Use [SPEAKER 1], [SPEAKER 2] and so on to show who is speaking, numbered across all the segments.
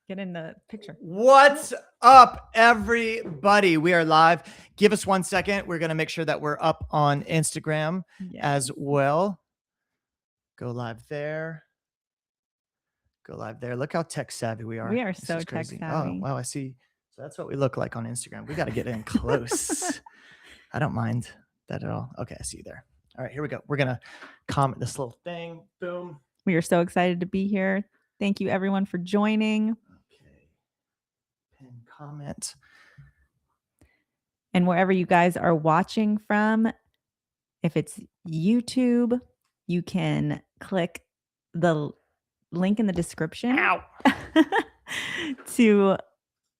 [SPEAKER 1] Get in the picture.
[SPEAKER 2] What's up, everybody? We are live. Give us 1 second. We're going to make sure that we're up on Instagram as well. Go live there. Go live there. Look how tech savvy we are.
[SPEAKER 1] We are so tech savvy.
[SPEAKER 2] Oh, wow. I see. So that's what we look like on Instagram. We got to get in close. I don't mind that at all. Okay, I see you there. All right, here we go. We're going to comment this little thing. Boom.
[SPEAKER 1] We are so excited to be here. Thank you, everyone, for joining.
[SPEAKER 2] Okay. Pin comment.
[SPEAKER 1] And wherever you guys are watching from, if it's YouTube, you can click the link in the description to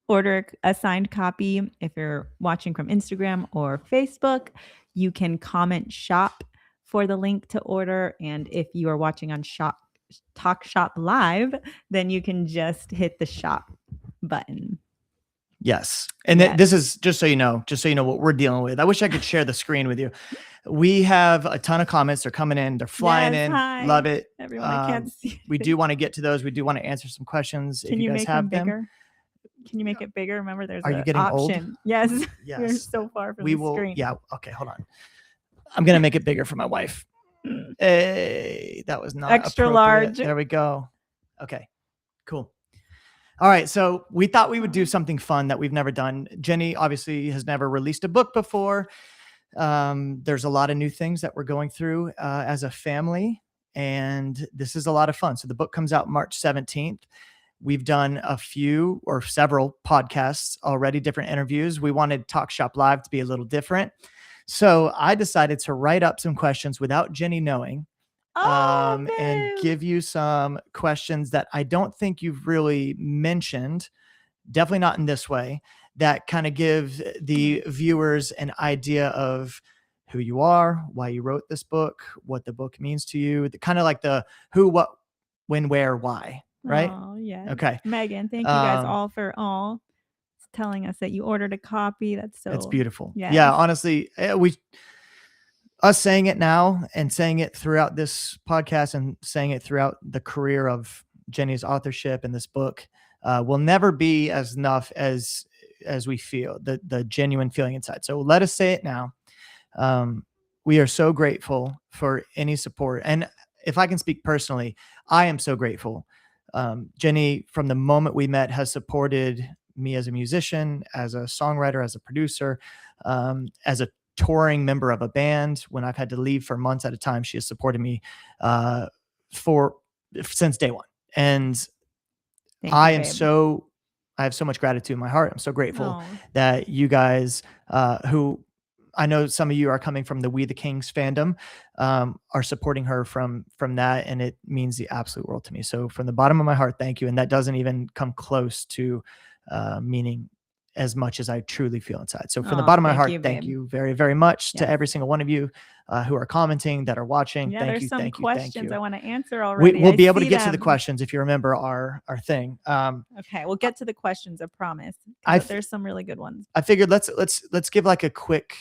[SPEAKER 1] order a signed copy. If you're watching from Instagram or Facebook, you can comment shop for the link to order. And if you are watching on TalkShopLive, then you can just hit the shop button.
[SPEAKER 2] Yes. And this is just so you know what we're dealing with. I wish I could share the screen with you. We have a ton of comments. They're coming in. They're flying in.
[SPEAKER 1] Hi.
[SPEAKER 2] Love it.
[SPEAKER 1] Everyone, I can't see.
[SPEAKER 2] We do want to get to those. We do want to answer some questions.
[SPEAKER 1] Can
[SPEAKER 2] if you guys
[SPEAKER 1] make
[SPEAKER 2] have
[SPEAKER 1] them bigger? Can you make it bigger? Remember, there's
[SPEAKER 2] an option. Old?
[SPEAKER 1] Yes.
[SPEAKER 2] Yes.
[SPEAKER 1] We're so far from the screen.
[SPEAKER 2] Yeah. Okay. Hold on. I'm going to make it bigger for my wife. Hey, that was not
[SPEAKER 1] extra large.
[SPEAKER 2] There we go. Okay, cool. All right. So we thought we would do something fun that we've never done. Jenny obviously has never released a book before. There's a lot of new things that we're going through as a family, and this is a lot of fun. So the book comes out March 17th. We've done a few or several podcasts already, different interviews. We wanted TalkShopLive to be a little different. So I decided to write up some questions without Jenny knowing and give you some questions that I don't think you've really mentioned, definitely not in this way, that kind of give the viewers an idea of who you are, why you wrote this book, what the book means to you, kind of like the who, what, when, where, why, right?
[SPEAKER 1] Oh, yeah.
[SPEAKER 2] Okay.
[SPEAKER 1] Megan, thank you guys all for telling us that you ordered a copy. That's
[SPEAKER 2] beautiful.
[SPEAKER 1] Yes.
[SPEAKER 2] Yeah, honestly, us saying it now and saying it throughout this podcast and saying it throughout the career of Jenny's authorship and this book will never be as enough as we feel the genuine feeling inside. So let us say it now. We are so grateful for any support. And if I can speak personally, I am so grateful. Jenny, from the moment we met, has supported me as a musician, as a songwriter, as a producer, as a touring member of a band. When I've had to leave for months at a time, she has supported me since day one. And I have so much gratitude in my heart. I'm so grateful that you guys, who I know some of you are coming from the We the Kings fandom, are supporting her from that. And it means the absolute world to me. So from the bottom of my heart, thank you. And that doesn't even come close to meaning as much as I truly feel inside. So from the bottom of my heart, thank you very, very much to every single one of you who are commenting, that are watching.
[SPEAKER 1] Yeah,
[SPEAKER 2] thank
[SPEAKER 1] there's
[SPEAKER 2] you,
[SPEAKER 1] some
[SPEAKER 2] thank you,
[SPEAKER 1] questions
[SPEAKER 2] thank you.
[SPEAKER 1] I want to answer already.
[SPEAKER 2] We'll be able to get to the questions if you remember our thing.
[SPEAKER 1] Okay, we'll get to the questions, I promise. There's some really good ones.
[SPEAKER 2] I figured let's give like a quick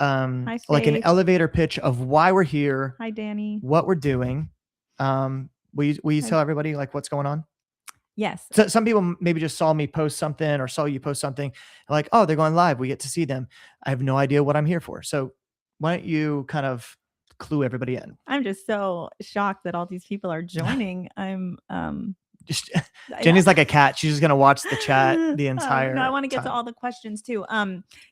[SPEAKER 2] like an elevator pitch of why we're here.
[SPEAKER 1] Hi, Danny.
[SPEAKER 2] What we're doing. Will you tell everybody like what's going on?
[SPEAKER 1] Yes.
[SPEAKER 2] So some people maybe just saw me post something or saw you post something like, oh, they're going live. We get to see them. I have no idea what I'm here for. So why don't you kind of clue everybody in?
[SPEAKER 1] I'm just so shocked that all these people are joining. I'm
[SPEAKER 2] Jenny's like a cat. She's just going to watch the chat the entire
[SPEAKER 1] No, I want to get
[SPEAKER 2] time.
[SPEAKER 1] to all the questions too.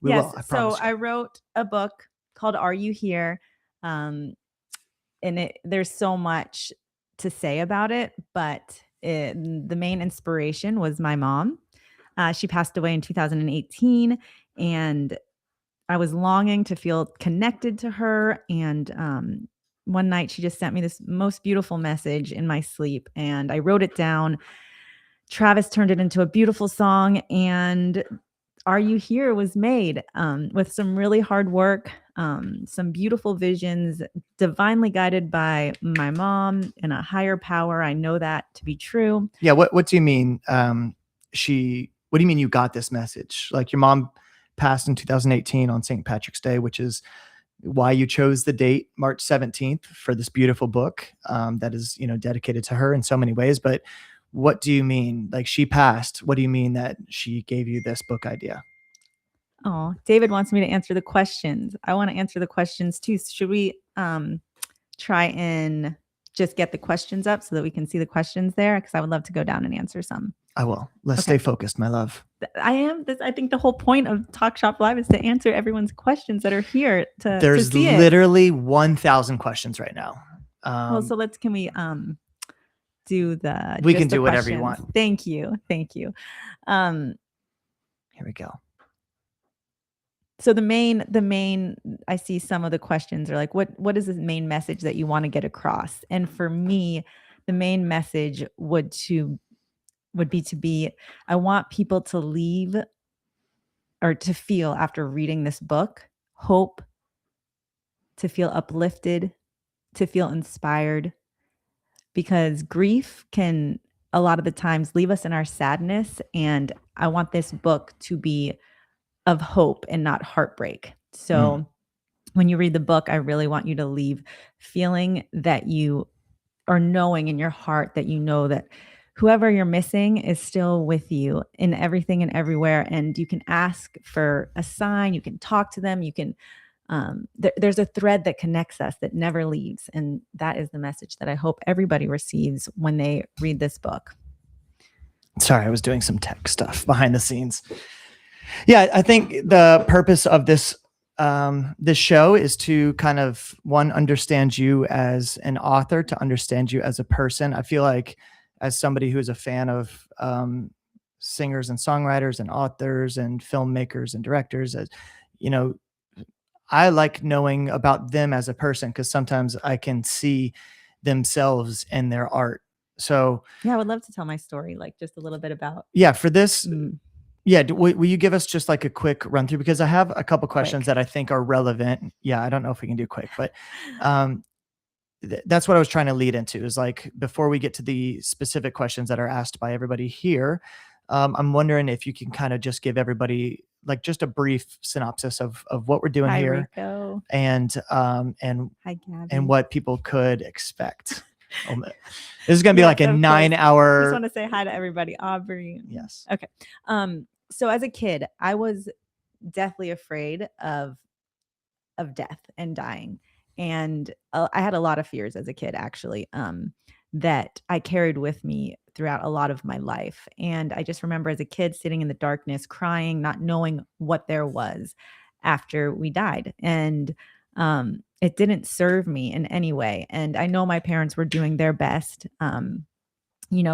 [SPEAKER 2] We
[SPEAKER 1] yes.
[SPEAKER 2] will, I promise you.
[SPEAKER 1] I wrote a book called Are You Here? And there's so much to say about it, but the main inspiration was my mom. She passed away in 2018, and I was longing to feel connected to her. And one night she just sent me this most beautiful message in my sleep, and I wrote it down. Travis turned it into a beautiful song, and Are You Here was made with some really hard work, some beautiful visions, divinely guided by my mom and a higher power. I know that to be true.
[SPEAKER 2] Yeah. What do you mean? What do you mean you got this message? Like your mom passed in 2018 on St. Patrick's Day, which is why you chose the date March 17th for this beautiful book that is, dedicated to her in so many ways. But what do you mean? Like, she passed. What do you mean that she gave you this book idea?
[SPEAKER 1] Oh, David wants me to answer the questions. I want to answer the questions too. Should we try and just get the questions up so that we can see the questions there? Because I would love to go down and answer some.
[SPEAKER 2] I will. Let's
[SPEAKER 1] Okay.
[SPEAKER 2] stay focused, my love.
[SPEAKER 1] I think the whole point of Talk Shop Live is to answer everyone's questions that are here
[SPEAKER 2] There's
[SPEAKER 1] see
[SPEAKER 2] literally 1,000 questions right now.
[SPEAKER 1] Well, so can we do the
[SPEAKER 2] we can do whatever you want.
[SPEAKER 1] Thank you.
[SPEAKER 2] Here we go.
[SPEAKER 1] So the main I see some of the questions are like, what is the main message that you want to get across? And for me, the main message would be I want people to leave or to feel, after reading this book, hope, to feel uplifted, to feel inspired, because grief can a lot of the times leave us in our sadness. And I want this book to be of hope and not heartbreak. So when you read the book, I really want you to leave feeling that you are knowing in your heart that you know that whoever you're missing is still with you in everything and everywhere. And you can ask for a sign, you can talk to them, you can there's a thread that connects us that never leaves. And that is the message that I hope everybody receives when they read this book.
[SPEAKER 2] Sorry, I was doing some tech stuff behind the scenes. Yeah, I think the purpose of this show is to kind of, one, understand you as an author, to understand you as a person. I feel like, as somebody who's a fan of singers and songwriters and authors and filmmakers and directors, as you know, I like knowing about them as a person, because sometimes I can see themselves in their art. So
[SPEAKER 1] yeah, I would love to tell my story, like just a little bit about.
[SPEAKER 2] Yeah, for this. Yeah, will you give us just like a quick run through? Because I have a couple questions that I think are relevant. Yeah, I don't know if we can do quick, but that's what I was trying to lead into, is like, before we get to the specific questions that are asked by everybody here, I'm wondering if you can kind of just give everybody like just a brief synopsis of what we're doing here,
[SPEAKER 1] Rico.
[SPEAKER 2] and
[SPEAKER 1] Hi, Gabby.
[SPEAKER 2] and what people could expect. This is going to be like a 9-hour.
[SPEAKER 1] I just want to say hi to everybody. Aubrey.
[SPEAKER 2] Yes.
[SPEAKER 1] Okay. So as a kid, I was deathly afraid of death and dying. And I had a lot of fears as a kid, actually, that I carried with me throughout a lot of my life. And I just remember as a kid sitting in the darkness, crying, not knowing what there was after we died. And it didn't serve me in any way. And I know my parents were doing their best,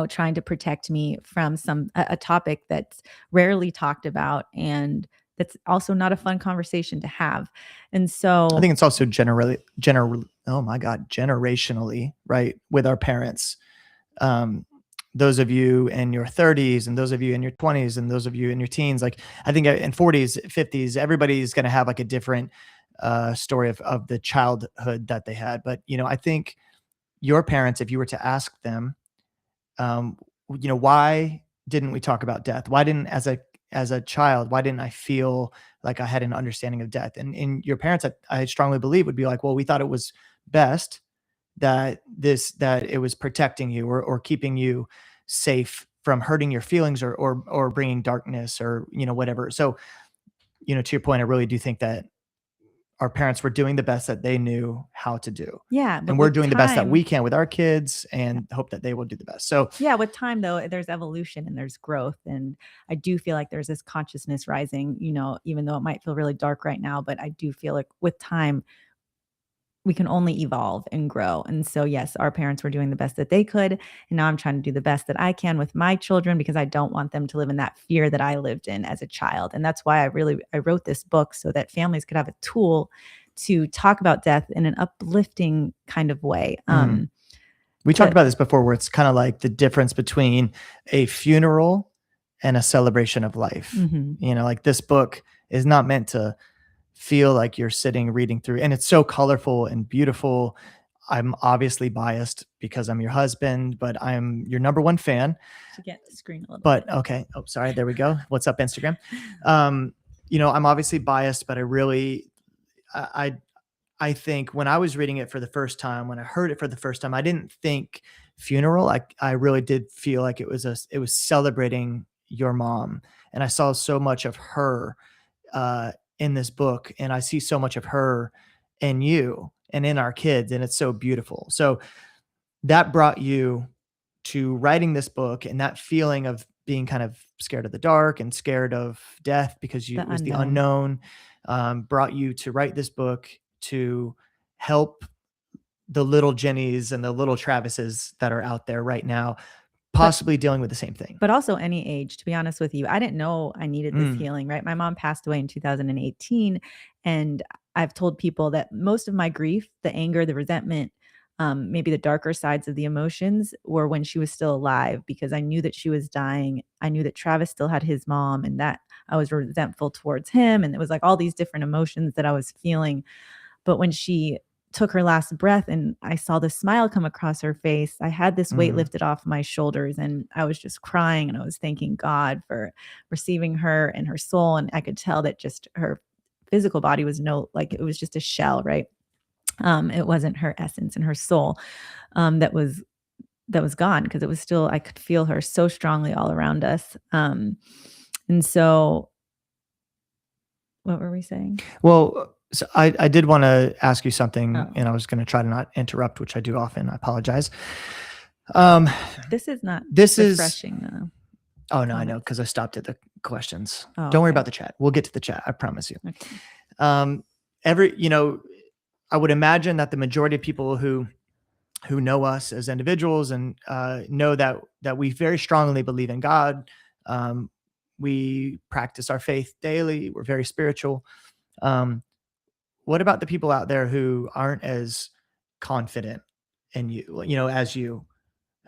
[SPEAKER 1] trying to protect me from a topic that's rarely talked about, and that's also not a fun conversation to have. And so
[SPEAKER 2] I think it's also generationally, right, with our parents. Those of you in your 30s, and those of you in your 20s, and those of you in your teens, like, I think in 40s, 50s, everybody's going to have like a different story of the childhood that they had. But, I think your parents, if you were to ask them, why didn't we talk about death? Why didn't, as a child, why didn't I feel like I had an understanding of death? And your parents, I strongly believe, would be like, well, we thought it was best that it was protecting you or keeping you safe from hurting your feelings or bringing darkness or, whatever. So, to your point, I really do think that our parents were doing the best that they knew how to do.
[SPEAKER 1] Yeah.
[SPEAKER 2] And we're doing the best that we can with our kids, and hope that they will do the best. So
[SPEAKER 1] yeah, with time though, there's evolution and there's growth. And I do feel like there's this consciousness rising, even though it might feel really dark right now, but I do feel like with time, we can only evolve and grow. And so, yes, our parents were doing the best that they could. And now I'm trying to do the best that I can with my children, because I don't want them to live in that fear that I lived in as a child. And that's why I wrote this book, so that families could have a tool to talk about death in an uplifting kind of way.
[SPEAKER 2] We talked about this before, where it's kind of like the difference between a funeral and a celebration of life. Like, this book is not meant to feel like you're sitting reading through, and it's so colorful and beautiful. I'm obviously biased because I'm your husband, but I'm your number one fan.
[SPEAKER 1] To get the screen a little
[SPEAKER 2] bit. Okay. Oh, sorry. There we go. What's up, Instagram? I'm obviously biased, but I think when I was reading it for the first time, when I heard it for the first time, I didn't think funeral, I really did feel like it was celebrating your mom. And I saw so much of her in this book, and I see so much of her in you and in our kids, and it's so beautiful. So that brought you to writing this book, and that feeling of being kind of scared of the dark and scared of death because
[SPEAKER 1] The
[SPEAKER 2] it was the
[SPEAKER 1] unknown.
[SPEAKER 2] unknown, brought you to write this book to help the little Jennies and the little Travises that are out there right now, possibly dealing with the same thing.
[SPEAKER 1] But also any age, to be honest with you. I didn't know I needed this healing, right? My mom passed away in 2018. And I've told people that most of my grief, the anger, the resentment, maybe the darker sides of the emotions were when she was still alive, because I knew that she was dying. I knew that Travis still had his mom, and that I was resentful towards him. And it was like all these different emotions that I was feeling. But when she took her last breath and I saw the smile come across her face, I had this weight lifted off my shoulders, and I was just crying, and I was thanking God for receiving her and her soul. And I could tell that just her physical body was it was just a shell, right? It wasn't her essence and her soul that was gone, because it was still, I could feel her so strongly all around us. And so what were we saying?
[SPEAKER 2] Well, so I did want to ask you something,
[SPEAKER 1] Oh.
[SPEAKER 2] and I was going to try to not interrupt, which I do often. I apologize.
[SPEAKER 1] This is not
[SPEAKER 2] This is
[SPEAKER 1] refreshing though.
[SPEAKER 2] Oh no, I know,
[SPEAKER 1] Comments.
[SPEAKER 2] because I stopped at the questions.
[SPEAKER 1] Oh,
[SPEAKER 2] Don't worry
[SPEAKER 1] okay.
[SPEAKER 2] about the chat. We'll get to the chat. I promise you.
[SPEAKER 1] Okay.
[SPEAKER 2] I would imagine that the majority of people who know us as individuals and know that we very strongly believe in God. We practice our faith daily. We're very spiritual. What about the people out there who aren't as confident in you, as you,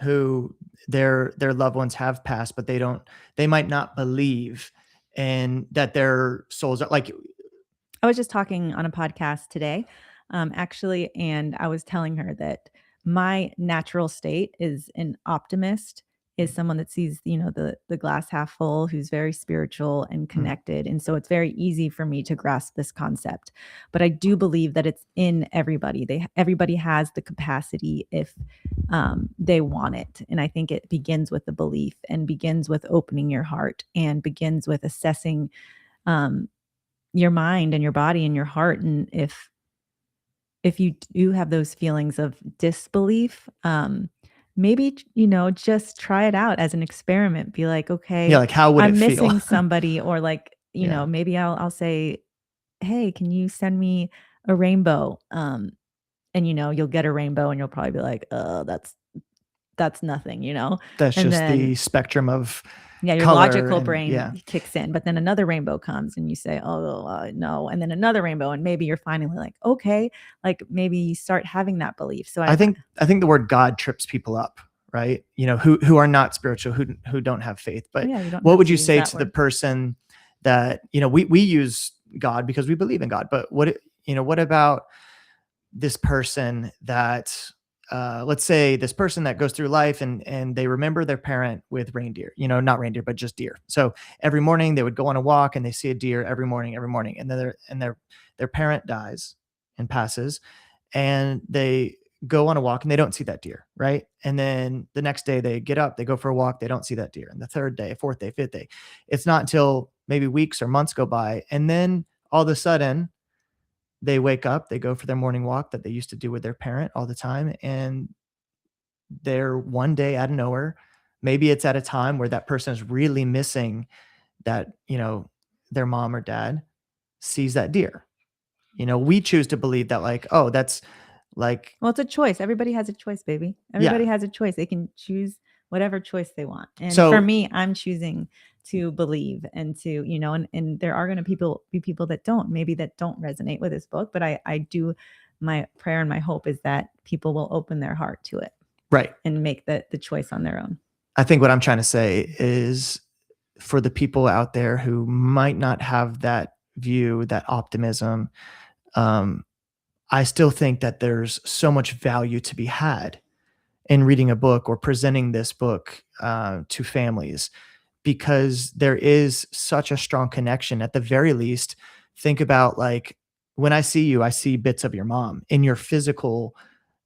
[SPEAKER 2] who their loved ones have passed, but they might not believe, and that their souls are like.
[SPEAKER 1] I was just talking on a podcast today, actually, and I was telling her that my natural state is an optimist, is someone that sees, the glass half full, who's very spiritual and connected. And so it's very easy for me to grasp this concept. But I do believe that it's in everybody. Everybody has the capacity if they want it. And I think it begins with the belief, and begins with opening your heart, and begins with assessing your mind and your body and your heart. And if you do have those feelings of disbelief, maybe, just try it out as an experiment. Be like, okay,
[SPEAKER 2] Yeah, like how would
[SPEAKER 1] I'm
[SPEAKER 2] it feel?
[SPEAKER 1] missing somebody, or like,
[SPEAKER 2] Yeah.
[SPEAKER 1] maybe I'll say, hey, can you send me a rainbow? And you'll get a rainbow, and you'll probably be like, that's nothing,
[SPEAKER 2] That's
[SPEAKER 1] and
[SPEAKER 2] just the
[SPEAKER 1] then
[SPEAKER 2] spectrum of
[SPEAKER 1] your
[SPEAKER 2] color
[SPEAKER 1] logical
[SPEAKER 2] and
[SPEAKER 1] brain kicks in. But then another rainbow comes, and you say, oh, no. And then another rainbow, and maybe you're finally like, okay, like maybe you start having that belief. So
[SPEAKER 2] I think the word God trips people up, right? Who are not spiritual, who don't have faith. But
[SPEAKER 1] yeah, you don't
[SPEAKER 2] what
[SPEAKER 1] have
[SPEAKER 2] would
[SPEAKER 1] to
[SPEAKER 2] you
[SPEAKER 1] use
[SPEAKER 2] say
[SPEAKER 1] that
[SPEAKER 2] to the
[SPEAKER 1] word.
[SPEAKER 2] person that, we use God because we believe in God, but what about this person that, let's say this person that goes through life and they remember their parent with reindeer, not reindeer, but just deer. So every morning they would go on a walk and they see a deer every morning, and then their parent dies and passes, and they go on a walk and they don't see that deer, right? And then the next day they get up, they go for a walk, they don't see that deer. And the third day, fourth day, fifth day, it's not until maybe weeks or months go by, and then all of a sudden they wake up, they go for their morning walk that they used to do with their parent all the time, and they're one day out of nowhere. Maybe it's at a time where that person is really missing that, their mom or dad sees that deer. We choose to believe that, like, oh, that's like,
[SPEAKER 1] Well, it's a choice. Everybody has a choice, baby. Everybody has a choice. They can choose whatever choice they want. And for me, I'm choosing to believe, and to, and there are going to be people that don't, maybe that don't resonate with this book, but I do, my prayer and my hope is that people will open their heart to it.
[SPEAKER 2] Right.
[SPEAKER 1] And make the choice on their own.
[SPEAKER 2] I think what I'm trying to say is, for the people out there who might not have that view, that optimism, I still think that there's so much value to be had in reading a book or presenting this book to families, because there is such a strong connection. At the very least, think about, like, when I see you, I see bits of your mom in your physical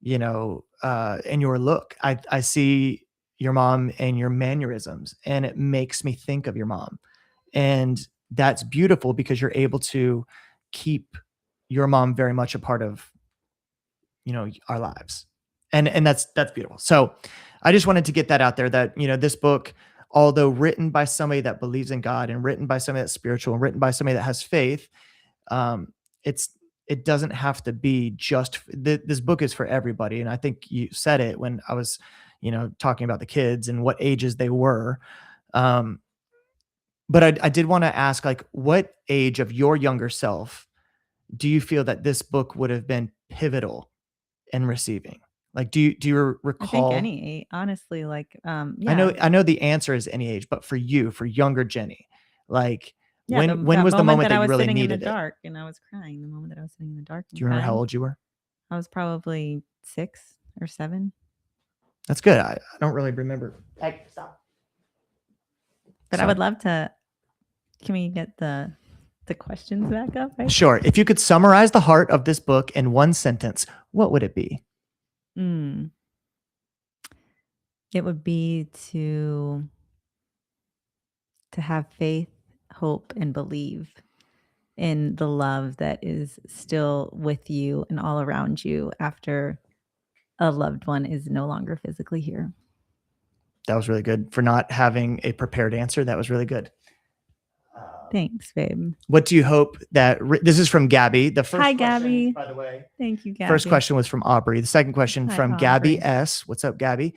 [SPEAKER 2] and your look. I see your mom and your mannerisms, and it makes me think of your mom. And that's beautiful because you're able to keep your mom very much a part of, our lives. And that's beautiful. So I just wanted to get that out there, that, this book, although written by somebody that believes in God and written by somebody that's spiritual and written by somebody that has faith, um, it doesn't have to be just this book is for everybody. And I think you said it when I was, talking about the kids and what ages they were. Um, but I did want to ask, like, what age of your younger self do you feel that this book would have been pivotal in receiving? Like, do you
[SPEAKER 1] I think
[SPEAKER 2] recall?
[SPEAKER 1] any honestly, like,
[SPEAKER 2] I
[SPEAKER 1] yeah,
[SPEAKER 2] know I know the answer is any age, but for you, for younger Jenny, like,
[SPEAKER 1] yeah,
[SPEAKER 2] when
[SPEAKER 1] that
[SPEAKER 2] was the
[SPEAKER 1] moment
[SPEAKER 2] moment
[SPEAKER 1] that
[SPEAKER 2] that
[SPEAKER 1] I
[SPEAKER 2] you
[SPEAKER 1] was
[SPEAKER 2] really
[SPEAKER 1] sitting in the
[SPEAKER 2] needed it?
[SPEAKER 1] dark and I was crying, the moment that I was sitting in the dark
[SPEAKER 2] Do
[SPEAKER 1] and
[SPEAKER 2] you remember how
[SPEAKER 1] crying,
[SPEAKER 2] old you were?
[SPEAKER 1] I was probably 6 or 7,
[SPEAKER 2] That's good. I don't really remember. Hey, stop.
[SPEAKER 1] but I
[SPEAKER 2] Sorry.
[SPEAKER 1] would love to. Can we get the questions back up?
[SPEAKER 2] Sure. If you could summarize the heart of this book in one sentence, what would it be?
[SPEAKER 1] Mm, it would be to have faith, hope, and believe in the love that is still with you and all around you after a loved one is no longer physically here.
[SPEAKER 2] That was really good. For not having a prepared answer, that was really good.
[SPEAKER 1] Thanks, babe.
[SPEAKER 2] What do you hope that this is from Gabby? The first
[SPEAKER 1] Hi,
[SPEAKER 2] question,
[SPEAKER 1] Gabby.
[SPEAKER 2] by the way.
[SPEAKER 1] Thank you,
[SPEAKER 2] First
[SPEAKER 1] Gabby.
[SPEAKER 2] question was from Aubrey. The second question
[SPEAKER 1] Hi,
[SPEAKER 2] from Gabby
[SPEAKER 1] Aubrey.
[SPEAKER 2] S. What's up, Gabby?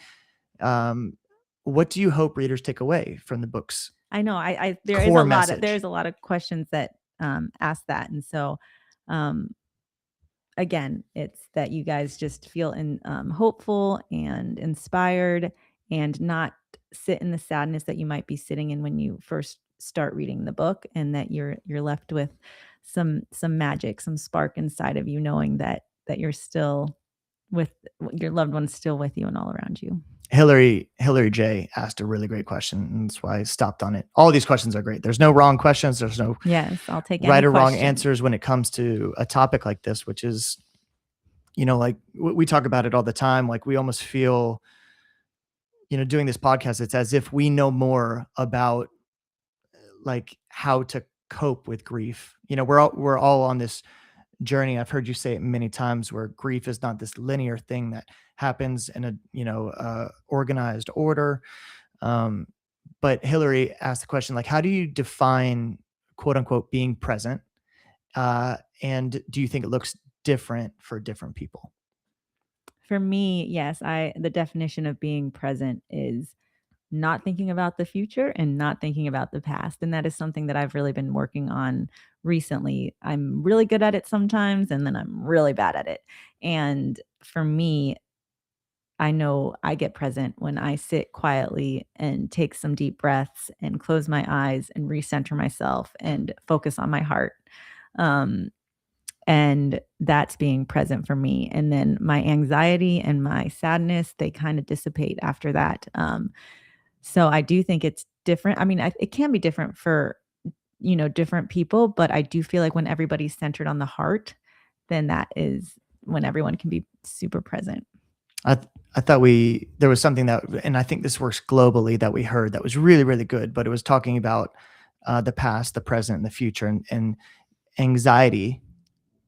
[SPEAKER 2] What do you hope readers take away from the book's
[SPEAKER 1] I know
[SPEAKER 2] core message?
[SPEAKER 1] there's a lot of questions that ask that, and so um, again, it's that you guys just feel hopeful and inspired, and not sit in the sadness that you might be sitting in when you first start reading the book, and that you're left with some magic, some spark inside of you, knowing that you're still with your loved ones, still with you and all around you.
[SPEAKER 2] Hillary J asked a really great question, and that's why I stopped on it. All these questions are great. There's no wrong questions. There's no
[SPEAKER 1] Yes, I'll take
[SPEAKER 2] right
[SPEAKER 1] any
[SPEAKER 2] or wrong
[SPEAKER 1] question.
[SPEAKER 2] answers when it comes to a topic like this, which is, like we talk about it all the time. Like, we almost feel, doing this podcast, it's as if we know more about, like, how to cope with grief. We're all on this journey. I've heard you say it many times, where grief is not this linear thing that happens in a, organized order. Um, but Hillary asked the question, like, how do you define, quote unquote, being present? And do you think it looks different for different people?
[SPEAKER 1] For me, yes, the definition of being present is not thinking about the future and not thinking about the past. And that is something that I've really been working on recently. I'm really good at it sometimes, and then I'm really bad at it. And for me, I know I get present when I sit quietly and take some deep breaths and close my eyes and recenter myself and focus on my heart. Um, and that's being present for me. And then my anxiety and my sadness, they kind of dissipate after that. So I do think it's different. I mean, it can be different for, different people, but I do feel like when everybody's centered on the heart, then that is when everyone can be super present.
[SPEAKER 2] I thought there was something that, and I think this works globally, that we heard that was really, really good, but it was talking about the past, the present, and the future. And anxiety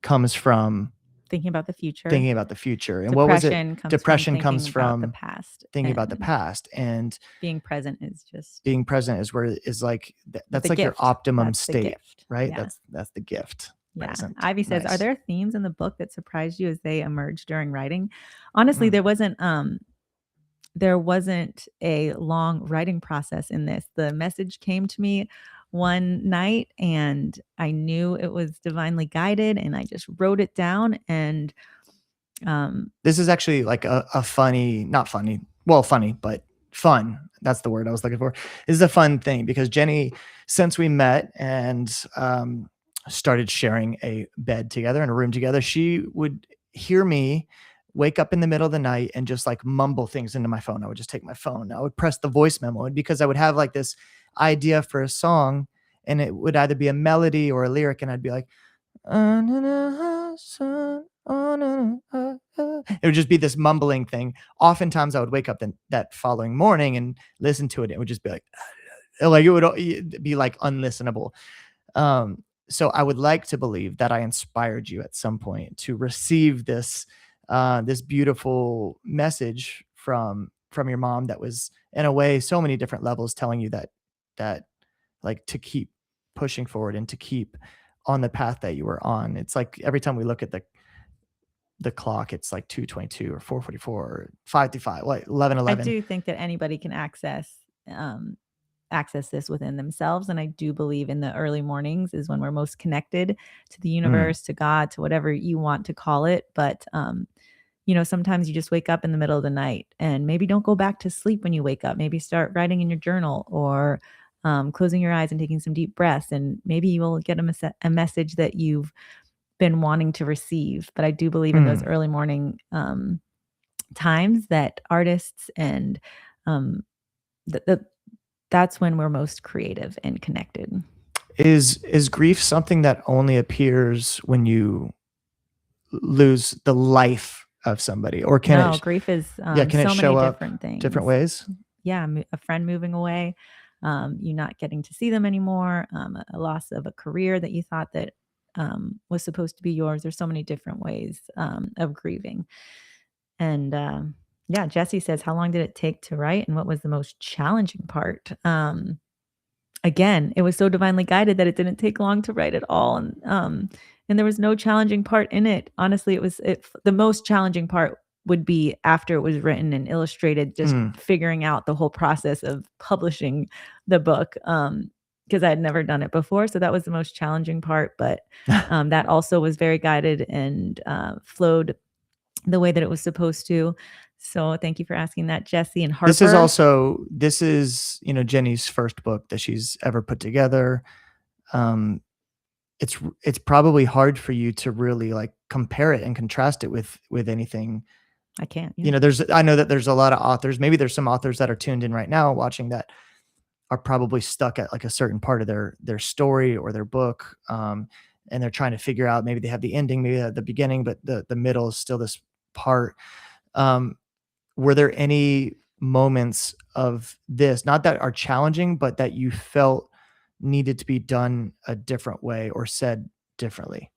[SPEAKER 2] comes from
[SPEAKER 1] Thinking about the future.
[SPEAKER 2] thinking about the future. And what was it? Depression comes
[SPEAKER 1] From the
[SPEAKER 2] from
[SPEAKER 1] past.
[SPEAKER 2] thinking about the past. And
[SPEAKER 1] Being present is just
[SPEAKER 2] being present is like, that's
[SPEAKER 1] the
[SPEAKER 2] like your
[SPEAKER 1] gift.
[SPEAKER 2] optimum
[SPEAKER 1] That's the
[SPEAKER 2] state,
[SPEAKER 1] gift.
[SPEAKER 2] right?
[SPEAKER 1] Yeah.
[SPEAKER 2] That's the gift.
[SPEAKER 1] Yeah.
[SPEAKER 2] Present.
[SPEAKER 1] Ivy says,
[SPEAKER 2] Nice.
[SPEAKER 1] are there themes in the book that surprised you as they emerged during writing? Honestly,
[SPEAKER 2] Mm.
[SPEAKER 1] there wasn't a long writing process in this. The message came to me one night and I knew it was divinely guided, and I just wrote it down. And
[SPEAKER 2] This is actually like a funny, not funny, well, funny, but fun. That's the word I was looking for. This is a fun thing because Jenny, since we met and started sharing a bed together and a room together, she would hear me wake up in the middle of the night and just like mumble things into my phone. I would just take my phone. I would press the voice memo, and because I would have like this idea for a song, and it would either be a melody or a lyric, and I'd be like, It would just be this mumbling thing. Oftentimes I would wake up that following morning and listen to it. It would just be like it would be like unlistenable. So I would like to believe that I inspired you at some point to receive this beautiful message from your mom that was in a way so many different levels telling you that like to keep pushing forward and to keep on the path that you were on. It's like every time we look at the clock, it's like 2:22 or 4:44 or 5:05, like
[SPEAKER 1] I
[SPEAKER 2] 11:11.
[SPEAKER 1] do think that anybody can um, access this within themselves, and I do believe in the early mornings is when we're most connected to the universe, to God, to whatever you want to call it. But sometimes you just wake up in the middle of the night, and maybe don't go back to sleep when you wake up. Maybe start writing in your journal, or closing your eyes and taking some deep breaths, and maybe you will get a message that you've been wanting to receive. But I do believe in those early morning times that artists and um, that's when we're most creative and connected.
[SPEAKER 2] Is grief something that only appears when you lose the life of somebody, or
[SPEAKER 1] No, grief is
[SPEAKER 2] can it
[SPEAKER 1] so
[SPEAKER 2] show
[SPEAKER 1] many
[SPEAKER 2] up
[SPEAKER 1] different things.
[SPEAKER 2] different ways?
[SPEAKER 1] Yeah, a friend moving away, you not getting to see them anymore, a loss of a career that you thought that was supposed to be yours. There's so many different ways of grieving. And yeah, Jesse says, how long did it take to write, and what was the most challenging part? Again, it was so divinely guided that it didn't take long to write at all, and there was no challenging part in it. Honestly, the most challenging part would be after it was written and illustrated, just figuring out the whole process of publishing the book, because I had never done it before. So that was the most challenging part. But that also was very guided and flowed the way that it was supposed to. So thank you for asking that, Jesse. And Harper.
[SPEAKER 2] This is Jenny's first book that she's ever put together. It's probably hard for you to really like compare it and contrast it with anything.
[SPEAKER 1] I can't. Yeah.
[SPEAKER 2] I know that there's a lot of authors. Maybe there's some authors that are tuned in right now watching that are probably stuck at like a certain part of their story or their book, and they're trying to figure out, maybe they have the ending, maybe they have the beginning, but the middle is still this part. Were there any moments of this, not that are challenging, but that you felt needed to be done a different way or said differently?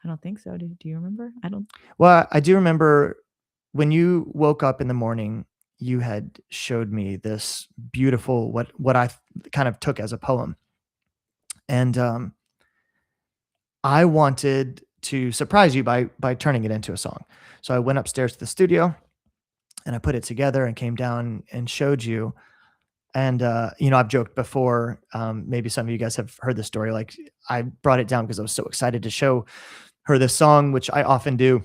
[SPEAKER 1] I don't think so. Do you remember? I don't.
[SPEAKER 2] Well, I do remember when you woke up in the morning, you had showed me this beautiful, what I kind of took as a poem. And I wanted to surprise you by turning it into a song. So I went upstairs to the studio and I put it together and came down and showed you. And I've joked before, maybe some of you guys have heard the story. Like, I brought it down because I was so excited to show her this song, which I often do,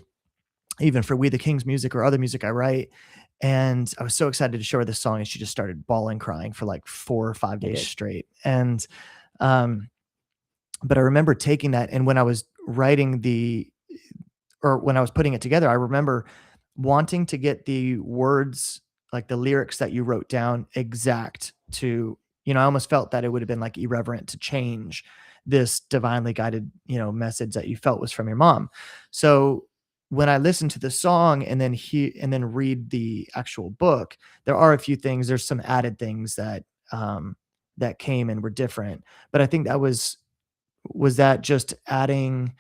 [SPEAKER 2] even for We the King's music or other music I write. And I was so excited to show her this song, and she just started bawling, crying for like 4 or 5 days straight. And but I remember taking that, and when I was writing when I was putting it together, I remember wanting to get the words, like the lyrics that you wrote down, exact to, I almost felt that it would have been like irreverent to change this divinely guided, message that you felt was from your mom. So when I listened to the song and then read the actual book, there are a few things, there's some added things that came and were different. But I think that was that just adding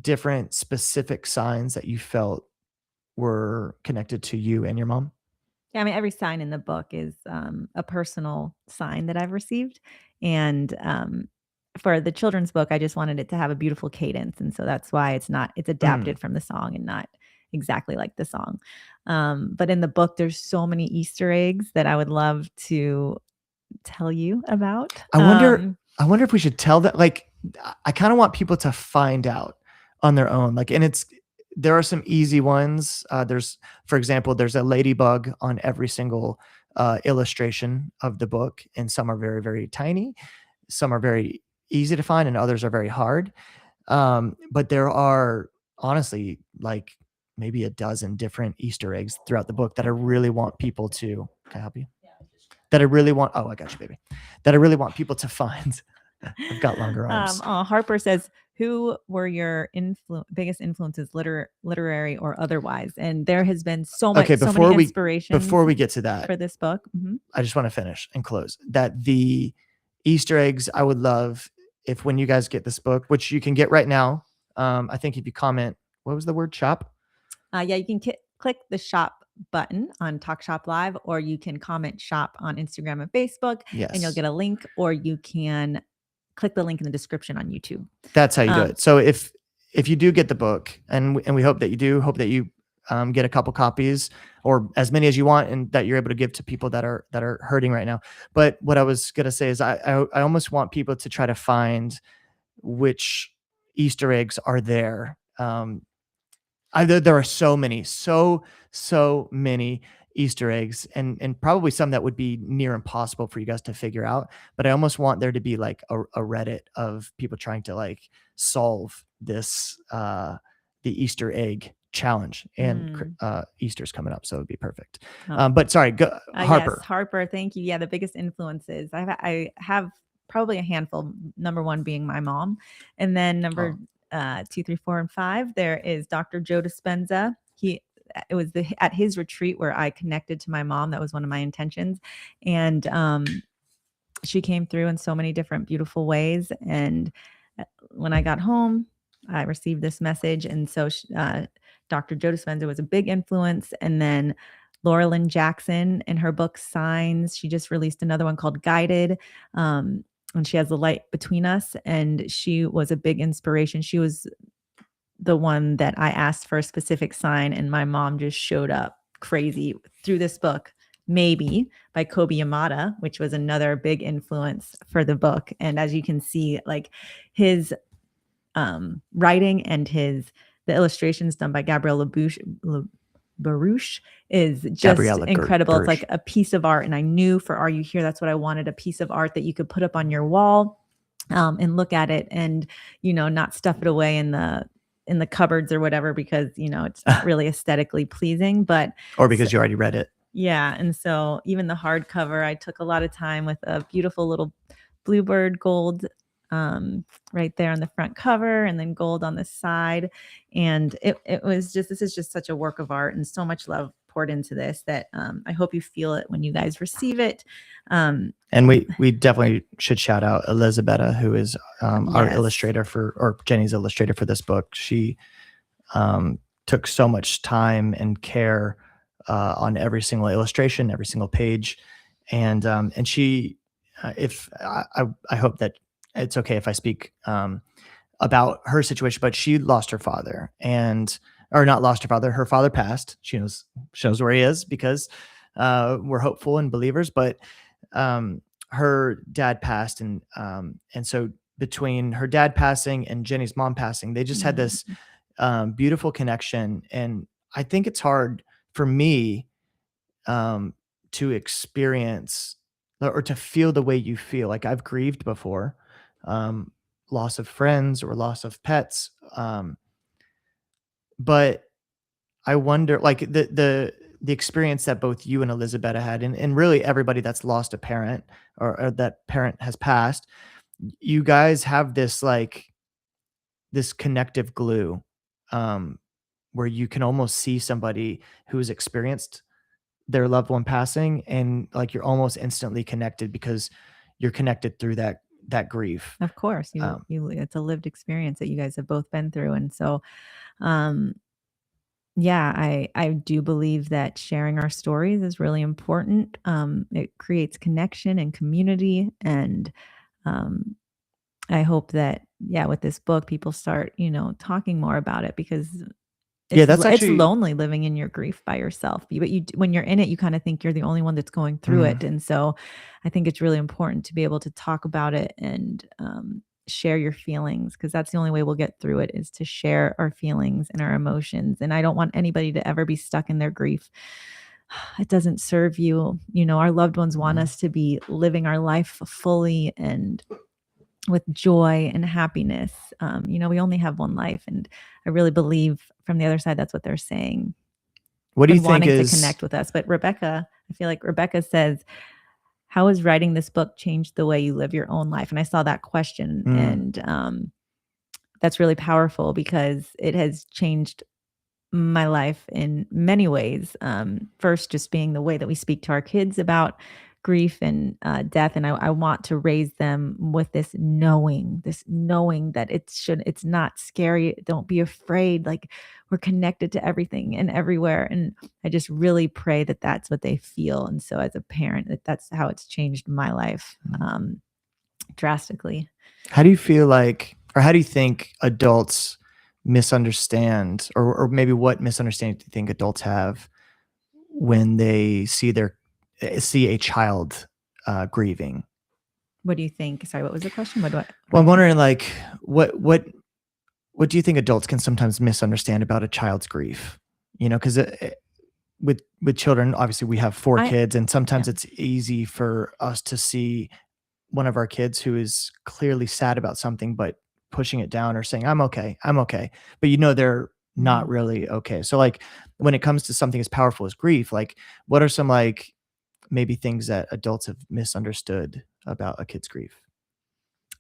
[SPEAKER 2] different specific signs that you felt were connected to you and your mom?
[SPEAKER 1] Yeah, I mean, every sign in the book is a personal sign that I've received. And for the children's book, I just wanted it to have a beautiful cadence. And so that's why it's adapted from the song and not exactly like the song. But in the book, there's so many Easter eggs that I would love to tell you about.
[SPEAKER 2] I wonder if we should tell that. Like, I kind of want people to find out on their own. Like, and there are some easy ones. For example, there's a ladybug on every single illustration of the book, and some are very, very tiny. Some are very easy to find, and others are very hard. But there are honestly like maybe a dozen different Easter eggs throughout the book that I really want people to. Can I help you? That I really want. Oh, I got you, baby. That I really want people to find. I've got longer arms.
[SPEAKER 1] Harper says, who were your biggest influences, literary or otherwise? And there has been so
[SPEAKER 2] Okay,
[SPEAKER 1] many inspirations
[SPEAKER 2] before we get to that,
[SPEAKER 1] for this book.
[SPEAKER 2] I just want to finish and close that the Easter eggs, I would love if when you guys get this book, which you can get right now, I think if you comment, what was the word, shop?
[SPEAKER 1] Yeah, you can click the shop button on TalkShopLive, or you can comment shop on Instagram and Facebook, and you'll
[SPEAKER 2] Yes.
[SPEAKER 1] get a link, or you can click the link in the description on YouTube.
[SPEAKER 2] That's how you do it. So if you do get the book, and we hope that you do, hope that you get a couple copies or as many as you want, and that you're able to give to people that are hurting right now. But what I was gonna say is I almost want people to try to find which Easter eggs are there. There are so many Easter eggs, and probably some that would be near impossible for you guys to figure out. But I almost want there to be like a Reddit of people trying to like solve this the Easter egg challenge. And Easter's coming up, so it'd be perfect. But sorry, go, Harper.
[SPEAKER 1] Yes, Harper. Thank you. Yeah, the biggest influences I have probably a handful. Number one being my mom, and then number 2, 3, 4, and 5. There is Dr. Joe Dispenza. It was at his retreat where I connected to my mom. That was one of my intentions, and she came through in so many different beautiful ways. And when I got home, I received this message, and so Dr. Joe Dispenza was a big influence. And then Laura Lynn Jackson in her book Signs, she just released another one called Guided. And she has The Light Between Us, and she was a big inspiration. She was the one that I asked for a specific sign, and my mom just showed up crazy through this book, Maybe by Kobe Yamada, which was another big influence for the book. And as you can see, like his writing and the illustrations done by Gabrielle Baruch is just incredible. It's like a piece of art. And I knew for Are You Here, that's what I wanted, a piece of art that you could put up on your wall and look at it and, not stuff it away in the cupboards or whatever, because, it's not really aesthetically pleasing,
[SPEAKER 2] or because you already read it.
[SPEAKER 1] Yeah. And so even the hardcover, I took a lot of time with a beautiful little bluebird gold right there on the front cover, and then gold on the side. And it was just, this is just such a work of art, and so much love poured into this that I hope you feel it when you guys receive it.
[SPEAKER 2] And we definitely should shout out Elizabetta, who is our illustrator or Jenny's illustrator for this book. She took so much time and care on every single illustration, every single page. And she, I hope that it's okay if I speak about her situation, but she lost her father, or not lost her father. Her father passed. She knows where he is, because we're hopeful and believers, but her dad passed. And so between her dad passing and Jenny's mom passing, they just had this beautiful connection. And I think it's hard for me to experience or to feel the way you feel. Like, I've grieved before, loss of friends or loss of pets. But I wonder, like, the experience that both you and Elizabetta had, and really everybody that's lost a parent or that parent has passed, you guys have this, like, this connective glue, where you can almost see somebody who's experienced their loved one passing, and like you're almost instantly connected because you're connected through that grief.
[SPEAKER 1] Of course, it's a lived experience that you guys have both been through. And so, yeah, I do believe that sharing our stories is really important. It creates connection and community. And I hope that, with this book, people start, talking more about it, because it's lonely living in your grief by yourself. But when you're in it, you kind of think you're the only one that's going through it. And so I think it's really important to be able to talk about it and share your feelings, because that's the only way we'll get through it, is to share our feelings and our emotions. And I don't want anybody to ever be stuck in their grief. It doesn't serve you. Our loved ones want us to be living our life fully and with joy and happiness. We only have one life, and I really believe from the other side, that's what they're saying.
[SPEAKER 2] What do you think
[SPEAKER 1] wanting to connect with us? But Rebecca, I feel like Rebecca says, how has writing this book changed the way you live your own life? And I saw that question, and that's really powerful because it has changed my life in many ways. First, just being the way that we speak to our kids about grief and death, and I want to raise them with this knowing that it's not scary. Don't be afraid. Like, we're connected to everything and everywhere, and I just really pray that that's what they feel. And so, as a parent, that's how it's changed my life drastically.
[SPEAKER 2] How do you feel like, or how do you think adults misunderstand, or maybe what misunderstanding do you think adults have when they see a child grieving?
[SPEAKER 1] What do you think? Sorry, what was the question?
[SPEAKER 2] Well, I'm wondering, like, what do you think adults can sometimes misunderstand about a child's grief? Because with children, obviously, we have four
[SPEAKER 1] I
[SPEAKER 2] kids, and sometimes
[SPEAKER 1] yeah.
[SPEAKER 2] it's easy for us to see one of our kids who is clearly sad about something, but pushing it down or saying, I'm okay. But they're not
[SPEAKER 1] Mhm.
[SPEAKER 2] really okay. So, like, when it comes to something as powerful as grief, like, what are some, like, maybe things that adults have misunderstood about a kid's grief?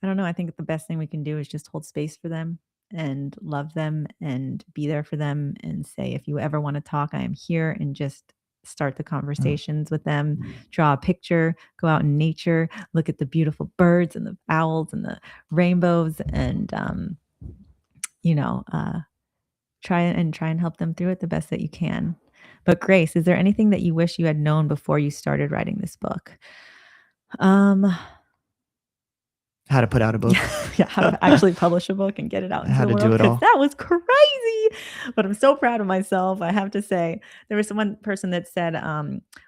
[SPEAKER 1] I don't know. I think the best thing we can do is just hold space for them and love them and be there for them and say, if you ever want to talk, I am here, and just start the
[SPEAKER 2] Mm.
[SPEAKER 1] conversations with them, draw a picture, go out in nature, look at the beautiful birds and the owls and the rainbows, and, you know, uh, try and help them through it the best that you can. But Grace, is there anything that you wish you had known before you started writing this book? Um,
[SPEAKER 2] How to put out a book.
[SPEAKER 1] yeah, how to actually publish a book and get it out into
[SPEAKER 2] How
[SPEAKER 1] the
[SPEAKER 2] to do
[SPEAKER 1] world,
[SPEAKER 2] it
[SPEAKER 1] because
[SPEAKER 2] all.
[SPEAKER 1] that was crazy. But I'm so proud of myself. I have to say, there was one person that said,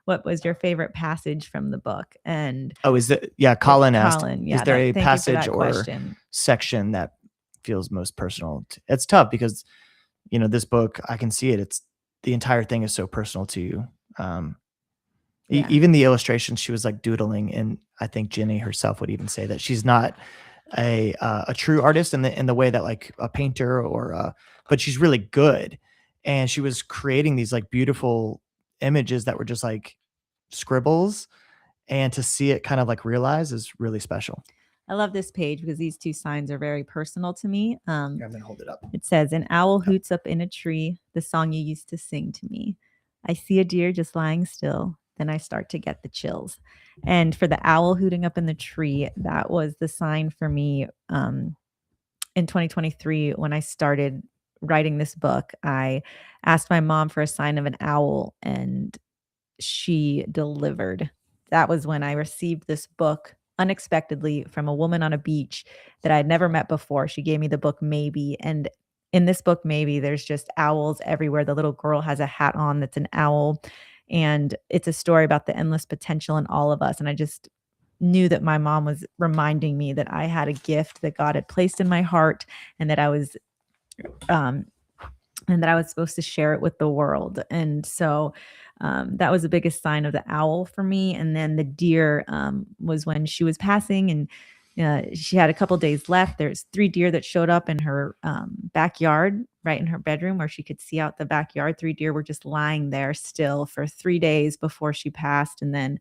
[SPEAKER 1] "What was your favorite passage from the book?" And
[SPEAKER 2] Oh, is it? Yeah, Colin asked,
[SPEAKER 1] Colin,
[SPEAKER 2] is
[SPEAKER 1] yeah,
[SPEAKER 2] there
[SPEAKER 1] that.
[SPEAKER 2] a
[SPEAKER 1] Thank you for
[SPEAKER 2] passage
[SPEAKER 1] that
[SPEAKER 2] or
[SPEAKER 1] question.
[SPEAKER 2] section that feels most personal? It's tough because, this book, I can see it. It's the entire thing is so personal to you. Um,
[SPEAKER 1] Yeah,
[SPEAKER 2] Even the illustrations she was like doodling, and I think Jenny herself would even say that she's not a true artist in the way that, like, a painter but she's really good, and she was creating these, like, beautiful images that were just like scribbles, and to see it kind of like realize is really special.
[SPEAKER 1] I love this page because these two signs are very personal to me.
[SPEAKER 2] Here, I'm gonna hold it up.
[SPEAKER 1] It says, "An owl
[SPEAKER 2] Yep.
[SPEAKER 1] hoots up in a tree, the song you used to sing to me. I see a deer just lying still, then I start to get the chills." And for the owl hooting up in the tree, that was the sign for me in 2023 when I started writing this book. I asked my mom for a sign of an owl, and she delivered. That was when I received this book unexpectedly from a woman on a beach that I had never met before. She gave me the book Maybe. And in this book, Maybe, there's just owls everywhere. The little girl has a hat on that's an owl. And it's a story about the endless potential in all of us. And I just knew that my mom was reminding me that I had a gift that God had placed in my heart, and that um, I was supposed to share it with the world. And so that was the biggest sign of the owl for me. And then the deer was when she was passing, and she had a couple days left. There's 3 deer that showed up in her backyard, right in her bedroom where she could see out the backyard. 3 deer were just lying there still for 3 days before she passed. And then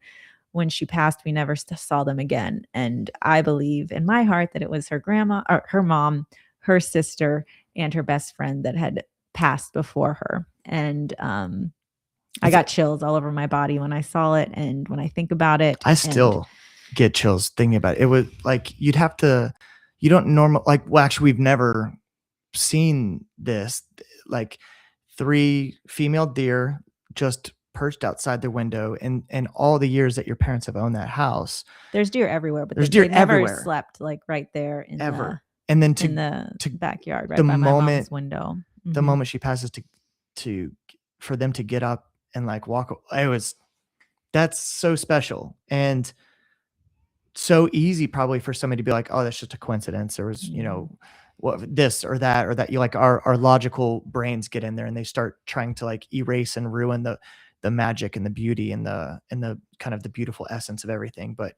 [SPEAKER 1] when she passed, we never saw them again. And I believe in my heart that it was her grandma, or her mom, her sister, and her best friend that had passed before her. And I
[SPEAKER 2] It's
[SPEAKER 1] got chills all over my body when I saw it and when I think about it.
[SPEAKER 2] I
[SPEAKER 1] And
[SPEAKER 2] still get chills thinking about it. It was like you don't normal like well, actually, we've never seen this, like, 3 female deer just perched outside their window, and all the years that your parents have owned that house,
[SPEAKER 1] there's deer everywhere, but
[SPEAKER 2] there's
[SPEAKER 1] they
[SPEAKER 2] deer
[SPEAKER 1] never
[SPEAKER 2] everywhere,
[SPEAKER 1] slept like right there
[SPEAKER 2] ever. And then
[SPEAKER 1] in the
[SPEAKER 2] to
[SPEAKER 1] backyard,
[SPEAKER 2] the
[SPEAKER 1] right by my
[SPEAKER 2] moment
[SPEAKER 1] mom's window.
[SPEAKER 2] the
[SPEAKER 1] Mhm.
[SPEAKER 2] moment she passes, to for them to get up and, like, walk, it was that's so special, and so easy probably for somebody to be like, "Oh, that's just a coincidence." There was,
[SPEAKER 1] Yeah.
[SPEAKER 2] what, this or that or that. You like our logical brains get in there and they start trying to, like, erase and ruin the magic and the beauty and the kind of the beautiful essence of everything. But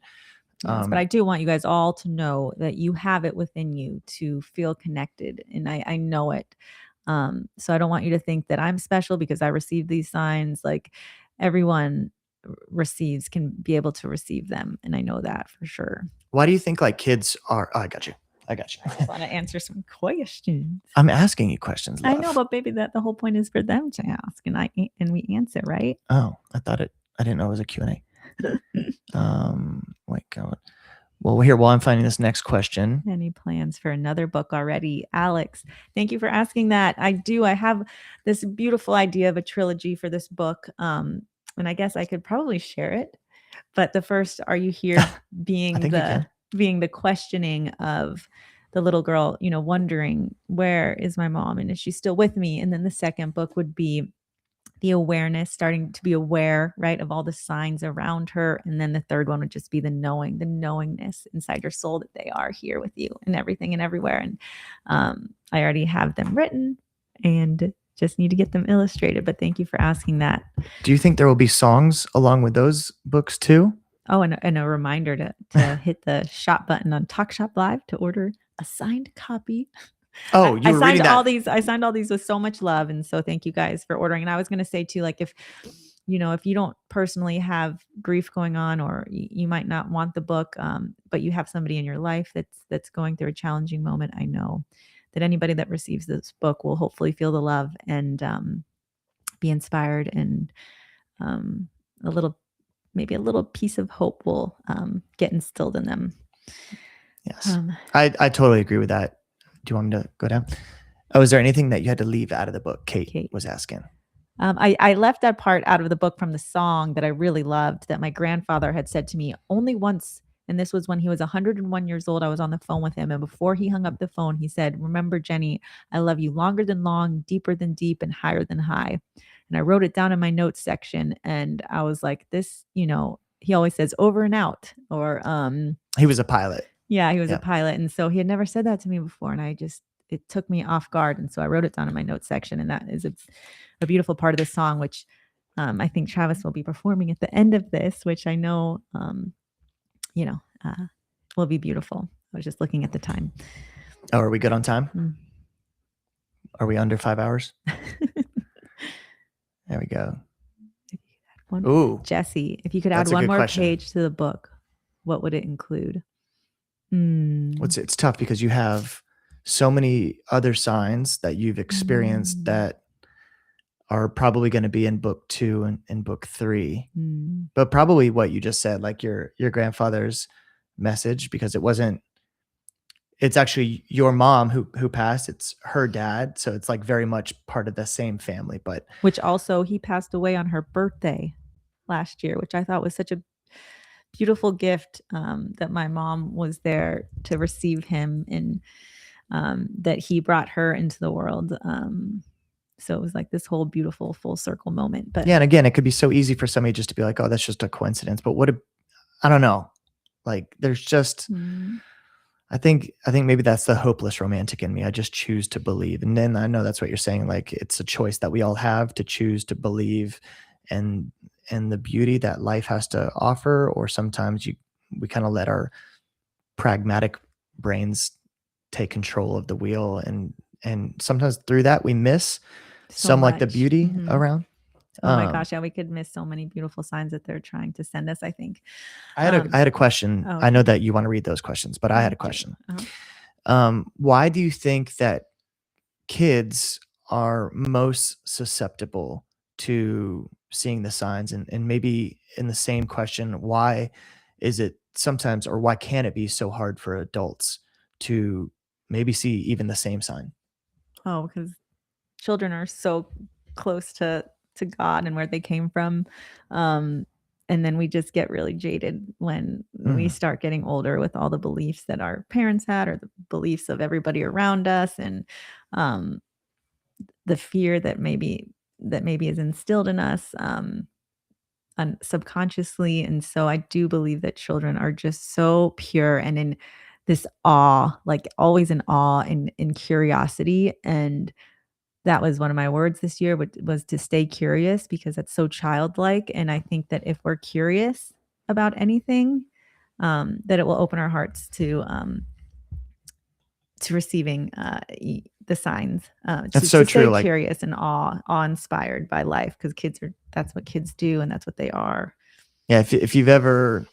[SPEAKER 1] Yes, but I do want you guys all to know that you have it within you to feel connected, and I know it. So I don't want you to think that I'm special because I received these signs. Like, everyone can be able to receive them, and I know that for sure.
[SPEAKER 2] why do you think, like, kids are? Oh, I got you. I got you.
[SPEAKER 1] I just want to answer some questions.
[SPEAKER 2] I'm asking you questions, love.
[SPEAKER 1] I know, but maybe that the whole point is for them to ask, and we answer, right?
[SPEAKER 2] Oh, I didn't know it was a Q&A. Wait, God. Well, here, while I'm finding this next question.
[SPEAKER 1] Any plans for another book already? Alex, thank you for asking that. I do. I have this beautiful idea of a trilogy for this book. And I guess I could probably share it. But the first, Are You Here, being the questioning of the little girl, wondering, where is my mom and is she still with me? And then the second book would be the awareness, starting to be aware, right, of all the signs around her. And then the third one would just be the knowingness inside your soul that they are here with you and everything and everywhere. And I already have them written and just need to get them illustrated. But thank you for asking that.
[SPEAKER 2] Do you think there will be songs along with those books too?
[SPEAKER 1] Oh, and a reminder to hit the shop button on TalkShopLive to order a signed copy.
[SPEAKER 2] Oh,
[SPEAKER 1] I signed all these. I signed all these with so much love, and so thank you guys for ordering. And I was going to say too, like if you don't personally have grief going on, or you might not want the book, but you have somebody in your life that's going through a challenging moment, I know that anybody that receives this book will hopefully feel the love and be inspired, and maybe a little piece of hope will get instilled in them.
[SPEAKER 2] Yes, I totally agree with that. Do you want me to go down? Oh, is there anything that you had to leave out of the book? Kate was asking.
[SPEAKER 1] I left that part out of the book from the song that I really loved, that my grandfather had said to me only once. And this was when he was 101 years old. I was on the phone with him. And before he hung up the phone, he said, "Remember, Jenny, I love you longer than long, deeper than deep, and higher than high." And I wrote it down in my notes section. And I was like, this, he always says over and out, or
[SPEAKER 2] he was a pilot.
[SPEAKER 1] Yeah, he was a pilot. And so he had never said that to me before. And it took me off guard. And so I wrote it down in my notes section. And that is a beautiful part of the song, which I think Travis will be performing at the end of this, which I know, will be beautiful. I was just looking at the time.
[SPEAKER 2] Oh, are we good on time? Are we under 5 hours? There we go. Ooh,
[SPEAKER 1] Jesse, if you could add one more page to the book, what would it include?
[SPEAKER 2] It's tough because you have so many other signs that you've experienced that are probably going to be in book 2 and book 3, but probably what you just said, like your grandfather's message, because it's actually your mom who passed. It's her dad, so it's like very much part of the same family. But
[SPEAKER 1] which also, he passed away on her birthday last year, which I thought was such a beautiful gift, that my mom was there to receive him, and that he brought her into the world. So it was like this whole beautiful full circle moment. But
[SPEAKER 2] yeah, and again, it could be so easy for somebody just to be like, "Oh, that's just a coincidence." But I don't know. Like, there's just, I think maybe that's the hopeless romantic in me. I just choose to believe, and then I know that's what you're saying. Like, it's a choice that we all have to choose to believe, and the beauty that life has to offer. Or sometimes we kind of let our pragmatic brains take control of the wheel, and sometimes through that we miss some like the beauty around.
[SPEAKER 1] Oh my gosh, yeah, we could miss so many beautiful signs that they're trying to send us, I think.
[SPEAKER 2] I had a question. I know that you want to read those questions, but I had a question. Why do you think that kids are most susceptible to seeing the signs? And maybe in the same question, why is it sometimes, or why can it be so hard for adults to maybe see even the same sign?
[SPEAKER 1] Oh, because children are so close to God and where they came from. And then we just get really jaded when we start getting older with all the beliefs that our parents had, or the beliefs of everybody around us, and the fear that maybe is instilled in us subconsciously. And so I do believe that children are just so pure and in this awe, like always in awe and in curiosity. And that was one of my words this year, was to stay curious, because that's so childlike. And I think that if we're curious about anything, that it will open our hearts to receiving the signs.
[SPEAKER 2] That's so true.
[SPEAKER 1] Stay curious and awe-inspired by life, because that's what kids do, and that's what they are.
[SPEAKER 2] Yeah, if you've ever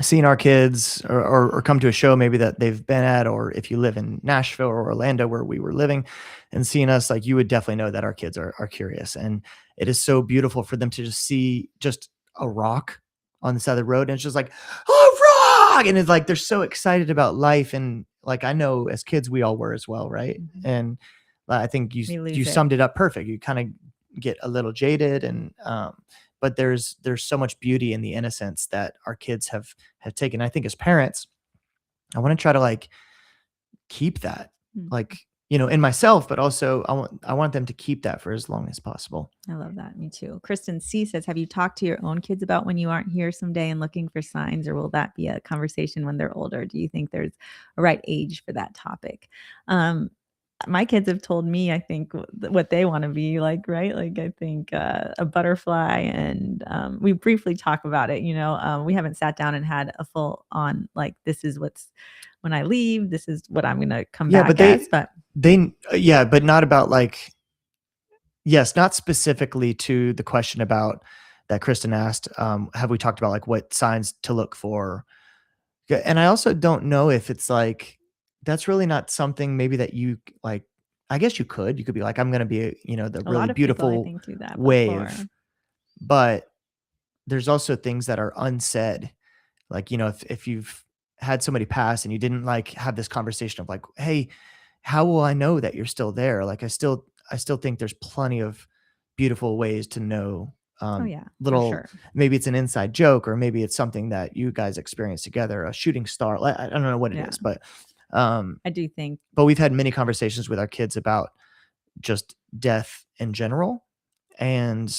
[SPEAKER 2] seen our kids or come to a show maybe that they've been at, or if you live in Nashville or Orlando where we were living and seeing us, like you would definitely know that our kids are curious. And it is so beautiful for them to just see just a rock on the side of the road. And it's just like, oh, rock. And it's like, they're so excited about life. And like, I know as kids, we all were as well. Right.
[SPEAKER 1] Mhm.
[SPEAKER 2] And I think
[SPEAKER 1] We
[SPEAKER 2] you
[SPEAKER 1] lose it.
[SPEAKER 2] summed it up perfect. You kind of get a little jaded and, but there's so much beauty in the innocence that our kids have taken. I think as parents, I want to try to like keep that,
[SPEAKER 1] Mhm.
[SPEAKER 2] like, in myself, but also I want them to keep that for as long as possible.
[SPEAKER 1] I love that. Me too. Kristen C says, have you talked to your own kids about when you aren't here someday and looking for signs, or will that be a conversation when they're older? Do you think there's a right age for that topic? My kids have told me, I think, what they want to be like, right? Like, I think a butterfly, and we briefly talk about it. We haven't sat down and had a full on, like, this is what's when I leave, this is what I'm going to come
[SPEAKER 2] Yeah, but
[SPEAKER 1] back as. But
[SPEAKER 2] yeah, but not about like, yes, not specifically to the question about that Kristen asked. Have we talked about like what signs to look for? And I also don't know if it's like that's really not something maybe that you like. I guess you could be like, I'm going to be the
[SPEAKER 1] a
[SPEAKER 2] really
[SPEAKER 1] lot of people, I
[SPEAKER 2] beautiful
[SPEAKER 1] think, do that before.
[SPEAKER 2] wave, but there's also things that are unsaid. Like, if you've had somebody pass and you didn't like have this conversation of like, hey, how will I know that you're still there? Like, I still think there's plenty of beautiful ways to know.
[SPEAKER 1] Oh, yeah, for
[SPEAKER 2] Little,
[SPEAKER 1] sure.
[SPEAKER 2] maybe it's an inside joke, or maybe it's something that you guys experience together, a shooting star. Like, I don't know what it
[SPEAKER 1] Yeah,
[SPEAKER 2] is, um,
[SPEAKER 1] I do think.
[SPEAKER 2] but we've had many conversations with our kids about just death in general. And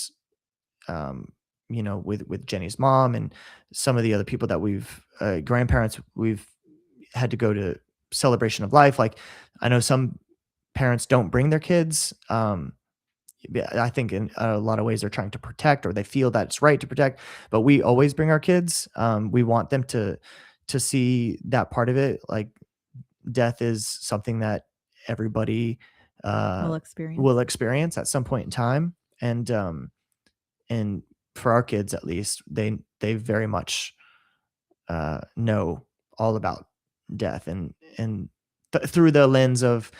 [SPEAKER 2] um, with Jenny's mom and some of the other people that we've grandparents we've had to go to celebration of life. Like, I know some parents don't bring their kids. Yeah, I think in a lot of ways they're trying to protect, or they feel that it's right to protect. But we always bring our kids. We want them to see that part of it. Like, death is something that everybody uh,
[SPEAKER 1] Will experience.
[SPEAKER 2] will experience at some point in time, and for our kids at least, they very much know all about death, and through the lens
[SPEAKER 1] Of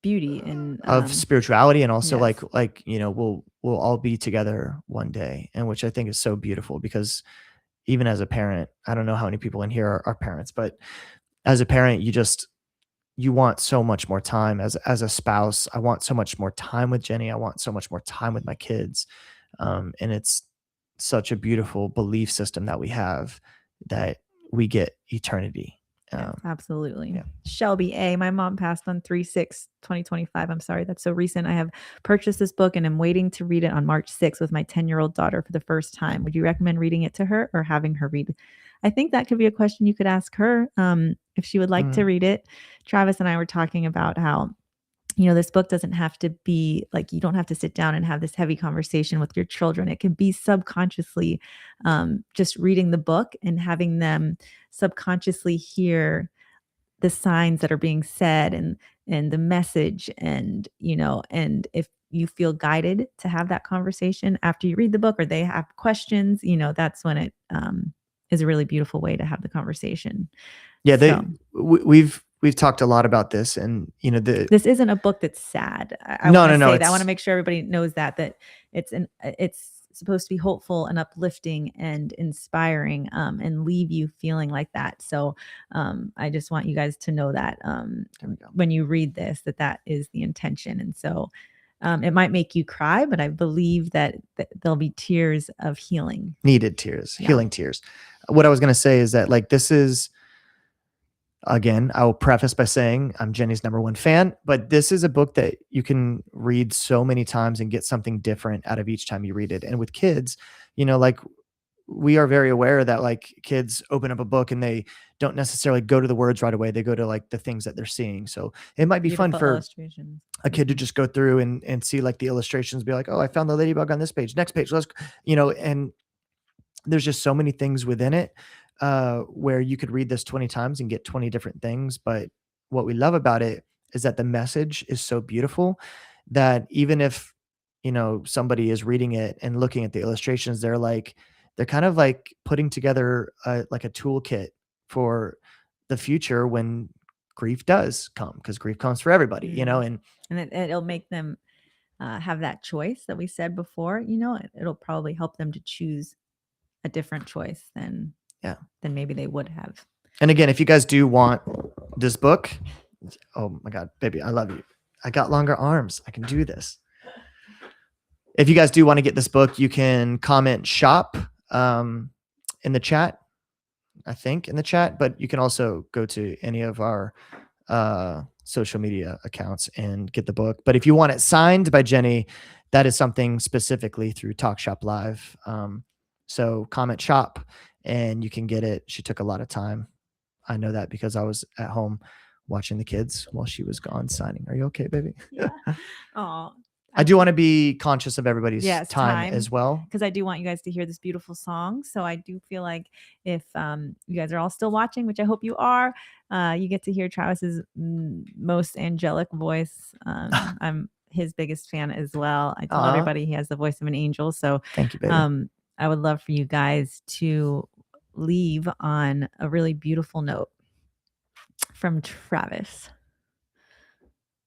[SPEAKER 1] beauty and,
[SPEAKER 2] of spirituality, and also
[SPEAKER 1] yes.
[SPEAKER 2] like we'll all be together one day, and which I think is so beautiful. Because even as a parent, I don't know how many people in here are parents, but as a parent, you want so much more time. As a spouse, I want so much more time with Jenny. I want so much more time with my kids. And it's such a beautiful belief system that we have, that we get eternity.
[SPEAKER 1] Yes, absolutely.
[SPEAKER 2] Yeah.
[SPEAKER 1] Shelby A, my mom passed on 3/6/2025. I'm sorry, that's so recent. I have purchased this book and am waiting to read it on March 6th with my 10-year-old daughter for the first time. Would you recommend reading it to her or having her read? I think that could be a question you could ask her, if she would like to
[SPEAKER 2] Mm.
[SPEAKER 1] read it. Travis and I were talking about how, this book doesn't have to be like, you don't have to sit down and have this heavy conversation with your children. It can be subconsciously, just reading the book and having them subconsciously hear the signs that are being said, and the message, and if you feel guided to have that conversation after you read the book, or they have questions, that's when it is a really beautiful way to have the conversation.
[SPEAKER 2] Yeah,
[SPEAKER 1] So
[SPEAKER 2] we've talked a lot about this, and the
[SPEAKER 1] this isn't a book that's sad. I
[SPEAKER 2] no,
[SPEAKER 1] want
[SPEAKER 2] no,
[SPEAKER 1] to
[SPEAKER 2] no,
[SPEAKER 1] say that. I want to
[SPEAKER 2] it's
[SPEAKER 1] make sure everybody knows that it's supposed to be hopeful and uplifting and inspiring, and leave you feeling like that. So I just want you guys to know that,
[SPEAKER 2] there we go.
[SPEAKER 1] when you read this, that is the intention. And so it might make you cry, but I believe that there'll be tears of healing.
[SPEAKER 2] Needed tears,
[SPEAKER 1] Yeah.
[SPEAKER 2] healing tears. What I was gonna say is that, like, this is, again, I will preface by saying I'm Jenny's number one fan, but this is a book that you can read so many times and get something different out of each time you read it. And with kids, like, we are very aware that like kids open up a book and they don't necessarily go to the words right away. They go to like the things that they're seeing. So it might be fun
[SPEAKER 1] Beautiful
[SPEAKER 2] for
[SPEAKER 1] illustrations.
[SPEAKER 2] a kid to
[SPEAKER 1] Mhm.
[SPEAKER 2] just go through and see like the illustrations, be like, oh, I found the ladybug on this page, next page, and there's just so many things within it, where you could read this 20 times and get 20 different things. But what we love about it is that the message is so beautiful that even if, somebody is reading it and looking at the illustrations, they're like, they're kind of like putting together like a toolkit for the future when grief does come, because grief comes for everybody, you know, and
[SPEAKER 1] it'll make them have that choice that we said before. It'll probably help them to choose a different choice than maybe they would have.
[SPEAKER 2] And again, if you guys do want this book, oh my God, baby, I love you. I got longer arms. I can do this. If you guys do want to get this book, you can comment shop in the chat, I think in the chat, but you can also go to any of our social media accounts and get the book. But if you want it signed by Jenny, that is something specifically through TalkShopLive. So comment shop and you can get it. She took a lot of time. I know that because I was at home watching the kids while she was gone signing. Are you okay, baby?
[SPEAKER 1] Yeah. Oh,
[SPEAKER 2] I do want to be conscious of everybody's time as well,
[SPEAKER 1] because I do want you guys to hear this beautiful song. So I do feel like if you guys are all still watching, which I hope you are, you get to hear Travis's most angelic voice. I'm his biggest fan as well. I tell everybody he has the voice of an angel. So
[SPEAKER 2] thank you, baby.
[SPEAKER 1] I would love for you guys to leave on a really beautiful note from Travis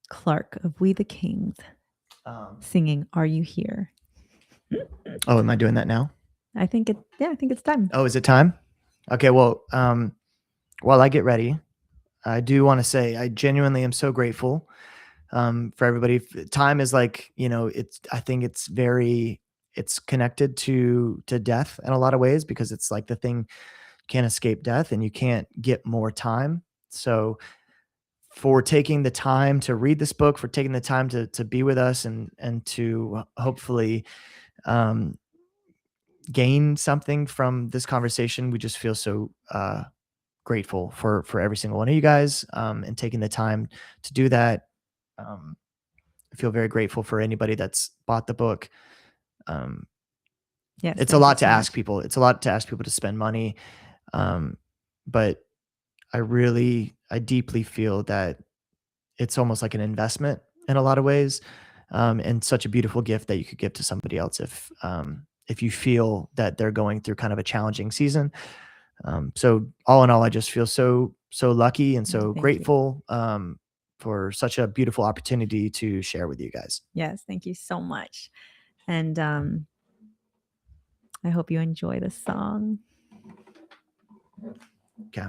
[SPEAKER 1] Clark of We the Kings. Singing "Are You Here?"
[SPEAKER 2] Oh, am I doing that now?
[SPEAKER 1] I think it's time.
[SPEAKER 2] Oh, is it time? Okay, well, while I get ready, I do want to say I genuinely am so grateful for everybody. Time is like, I think it's connected to death in a lot of ways, because it's like the thing, you can't escape death and you can't get more time. So for taking the time to read this book, for taking the time to be with us and to hopefully gain something from this conversation. We just feel so grateful for every single one of you guys and taking the time to do that. I feel very grateful for anybody that's bought the book.
[SPEAKER 1] Yes,
[SPEAKER 2] it's a lot to ask people. It's a lot to ask people to spend money. But I deeply feel that it's almost like an investment in a lot of ways, and such a beautiful gift that you could give to somebody else if you feel that they're going through kind of a challenging season. So all in all, I just feel so lucky and so grateful for such a beautiful opportunity to share with you guys.
[SPEAKER 1] Yes, thank you so much. And I hope you enjoy the song.
[SPEAKER 2] Okay.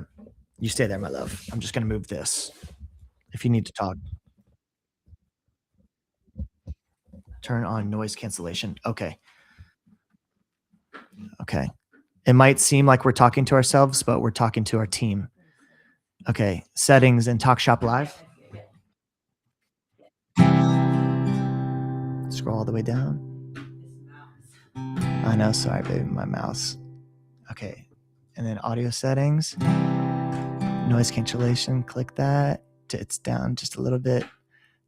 [SPEAKER 2] You stay there, my love. I'm just going to move this. If you need to talk. Turn on noise cancellation. Okay. Okay. It might seem like we're talking to ourselves, but we're talking to our team. Okay. Settings in TalkShopLive. Scroll all the way down. I know. Sorry, baby. My mouse. Okay. And then audio settings. Noise cancellation. Click that. It's down just a little bit.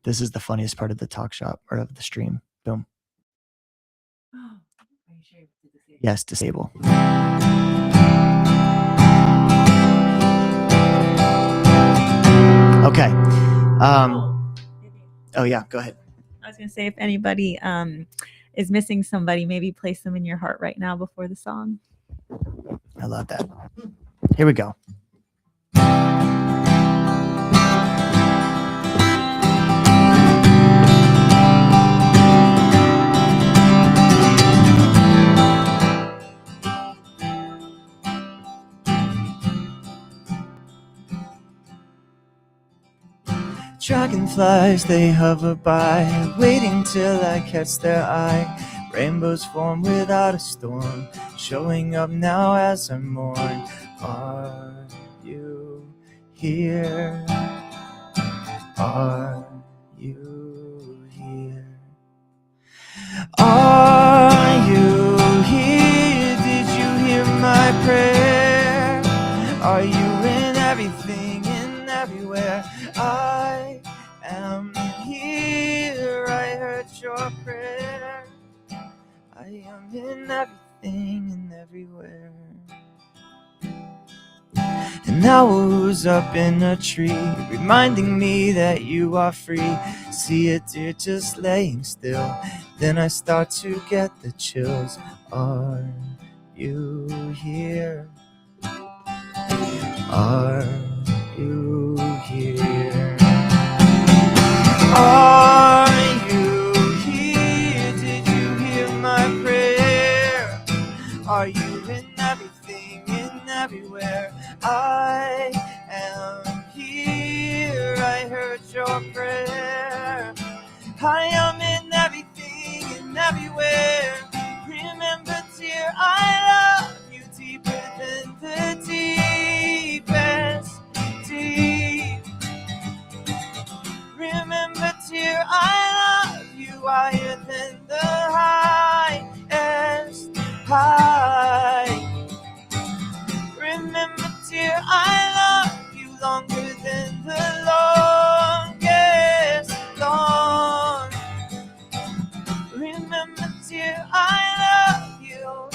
[SPEAKER 2] This is the funniest part of the talk shop or of the stream. Boom. Are you sure you disable? Yes, disable. Okay. Oh yeah, go ahead.
[SPEAKER 1] I was gonna say, if anybody is missing somebody, maybe place them in your heart right now before the song.
[SPEAKER 2] I love that. Here we go. Dragonflies, they hover by, waiting till I catch their eye. Rainbows form without a storm, showing up now as I mourn. Are you here? Are you here? Are you here? Did you hear my prayer? Are you in everything and everywhere? I am here, I heard your prayer. I am in everything and everywhere. An owl's up in a tree, reminding me that you are free. See a deer just laying still, then I start to get the chills. Are you here? Are you here? Are you here? Did you hear my prayer? Are you in everything and everywhere? I am here. I heard your prayer. I am in everything and everywhere. Remember, dear, I love you deeper than the deepest deep. Remember, dear, I love you higher than the highest high. Remember, dear, I love you longer than the longest long. Remember, dear, I love you.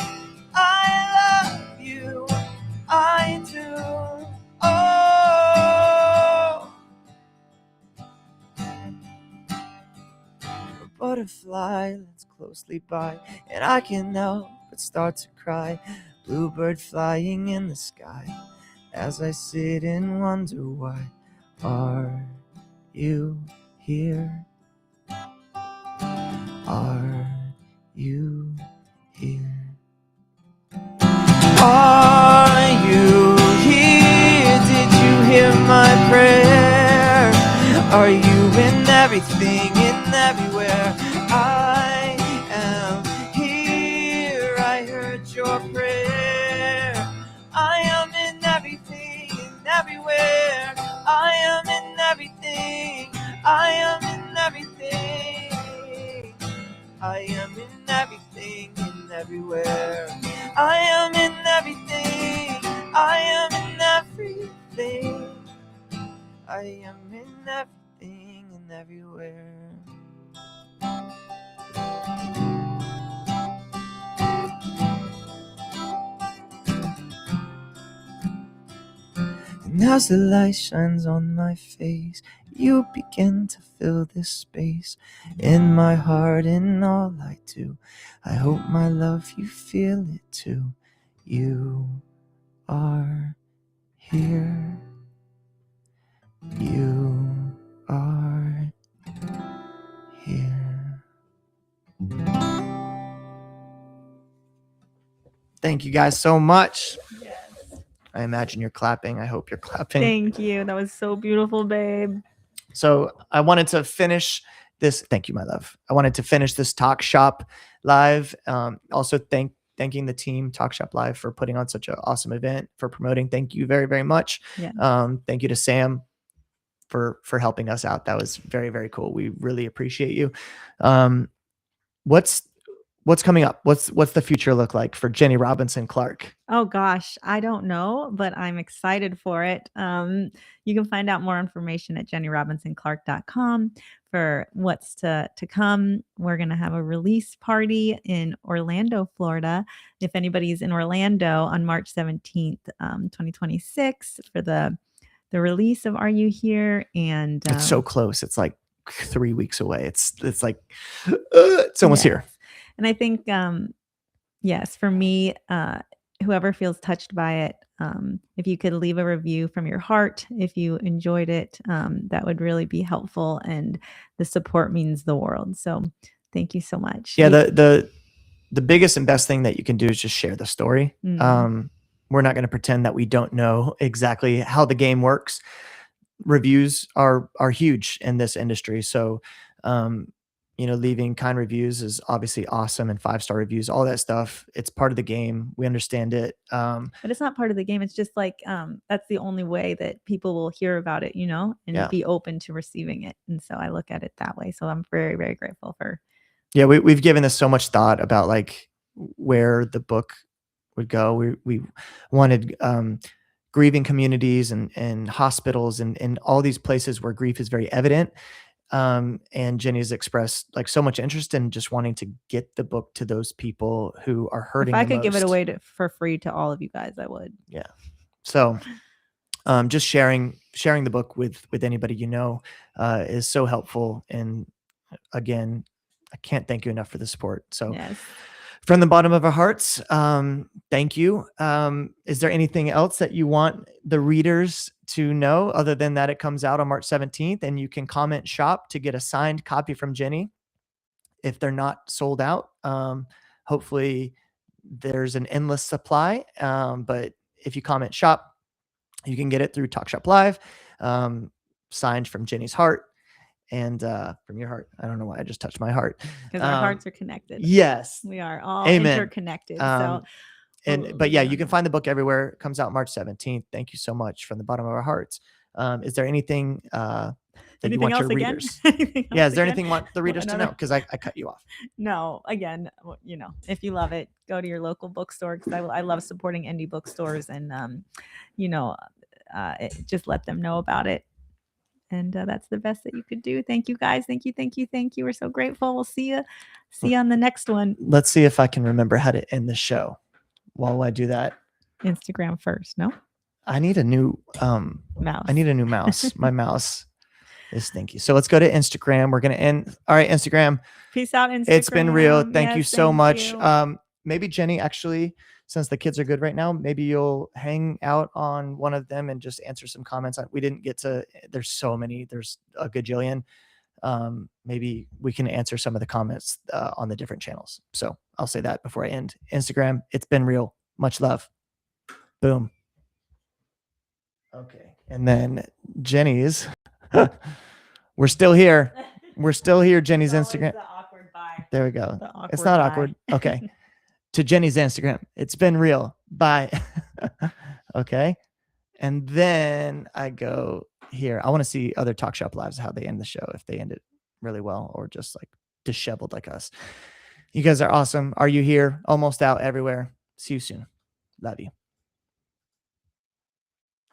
[SPEAKER 2] I love you. I do. Oh. A butterfly lands closely by, and I can't help but start to cry. Bluebird flying in the sky, as I sit and wonder why. Are you here? Are you here? Are you here? Did you hear my prayer? Are you in everything and everywhere? I am here. I heard your prayer. I am in everything and everywhere. I am in everything. I am in everything. I am in everything and everywhere. I am in everything. I am in everything. I am in everything and everywhere. And as the light shines on my face, you begin to fill this space in my heart and all I do. I hope, my love, you feel it too. You are here. You are here. Thank you guys so much.
[SPEAKER 1] Yes.
[SPEAKER 2] I imagine you're clapping. I hope you're clapping.
[SPEAKER 1] Thank you. That was so beautiful, babe.
[SPEAKER 2] So I wanted to finish this. Thank you, my love. I wanted to finish this Talk Shop Live. Also thanking the team Talk Shop Live for putting on such an awesome event, for promoting. Thank you very, very much.
[SPEAKER 1] Yeah.
[SPEAKER 2] Thank you to Sam for helping us out. That was very, very cool. We really appreciate you. What's coming up? What's the future look like for Jenny Robinson Clark?
[SPEAKER 1] Oh gosh, I don't know, but I'm excited for it. You can find out more information at jennyrobinsonclark.com for what's to come. We're going to have a release party in Orlando, Florida. If anybody's in Orlando on March 17th, 2026 for the release of Are You Here? And
[SPEAKER 2] It's so close. It's like 3 weeks away. It's like it's almost here.
[SPEAKER 1] And I think yes, for me, whoever feels touched by it, if you could leave a review from your heart, if you enjoyed it, that would really be helpful. And the support means the world. So thank you so much.
[SPEAKER 2] Yeah, the biggest and best thing that you can do is just share the story. We're not going to pretend that we don't know exactly how the game works. Reviews are huge in this industry. So leaving kind reviews is obviously awesome, and 5-star reviews, all that stuff. It's part of the game. We understand it.
[SPEAKER 1] But it's not part of the game. It's just like, that's the only way that people will hear about it, and be open to receiving it. And so I look at it that way. So I'm very, very grateful for.
[SPEAKER 2] Yeah. We've given this so much thought about like where the book would go. We wanted, grieving communities and hospitals and all these places where grief is very evident. And Jenny's expressed like so much interest in just wanting to get the book to those people who are hurting.
[SPEAKER 1] If I could give it away for free to all of you guys, I would.
[SPEAKER 2] Yeah. So just sharing the book with anybody is so helpful. And again, I can't thank you enough for the support. So
[SPEAKER 1] yes.
[SPEAKER 2] From the bottom of our hearts, thank you. Is there anything else that you want the readers to know other than that it comes out on March 17th and you can comment shop to get a signed copy from Jenny if they're not sold out? Hopefully there's an endless supply, but if you comment shop, you can get it through TalkShopLive, signed from Jenny's heart. And from your heart. I don't know why I just touched my heart.
[SPEAKER 1] Because our hearts are connected.
[SPEAKER 2] Yes.
[SPEAKER 1] We are all
[SPEAKER 2] Amen.
[SPEAKER 1] interconnected.
[SPEAKER 2] But yeah, you can find the book everywhere. It comes out March 17th. Thank you so much from the bottom of our hearts. Is there anything that you want your readers? Yeah, is there anything you want the readers to know? Because I cut you off.
[SPEAKER 1] No, again, if you love it, go to your local bookstore, because I love supporting indie bookstores, and just let them know about it. And that's the best that you could do. Thank you, guys. Thank you. We're so grateful. We'll see you on the next one.
[SPEAKER 2] Let's see if I can remember how to end the show. While I do that,
[SPEAKER 1] Instagram first. No,
[SPEAKER 2] I need a new
[SPEAKER 1] mouse.
[SPEAKER 2] I need a new mouse. My mouse is stinky. So let's go to Instagram. We're gonna end. All right, Instagram.
[SPEAKER 1] Peace out, Instagram.
[SPEAKER 2] It's been real. Thank you so much.
[SPEAKER 1] You.
[SPEAKER 2] Maybe Jenny, actually, since the kids are good right now, maybe you'll hang out on one of them and just answer some comments. We didn't get to. There's so many. There's a gajillion. Maybe we can answer some of the comments on the different channels. So I'll say that before I end. Instagram, it's been real. Much love. Boom. Okay. And then Jenny's. We're still here. We're still here. Jenny's Instagram.
[SPEAKER 1] The awkward bye.
[SPEAKER 2] There we go. It's not awkward. Okay. To Jenny's Instagram. It's been real. Bye. Okay. And then I go here. I want to see other Talk Shop Lives, how they end the show, if they end it really well or just like disheveled like us. You guys are awesome. Are you here? Almost out everywhere. See you soon. Love you.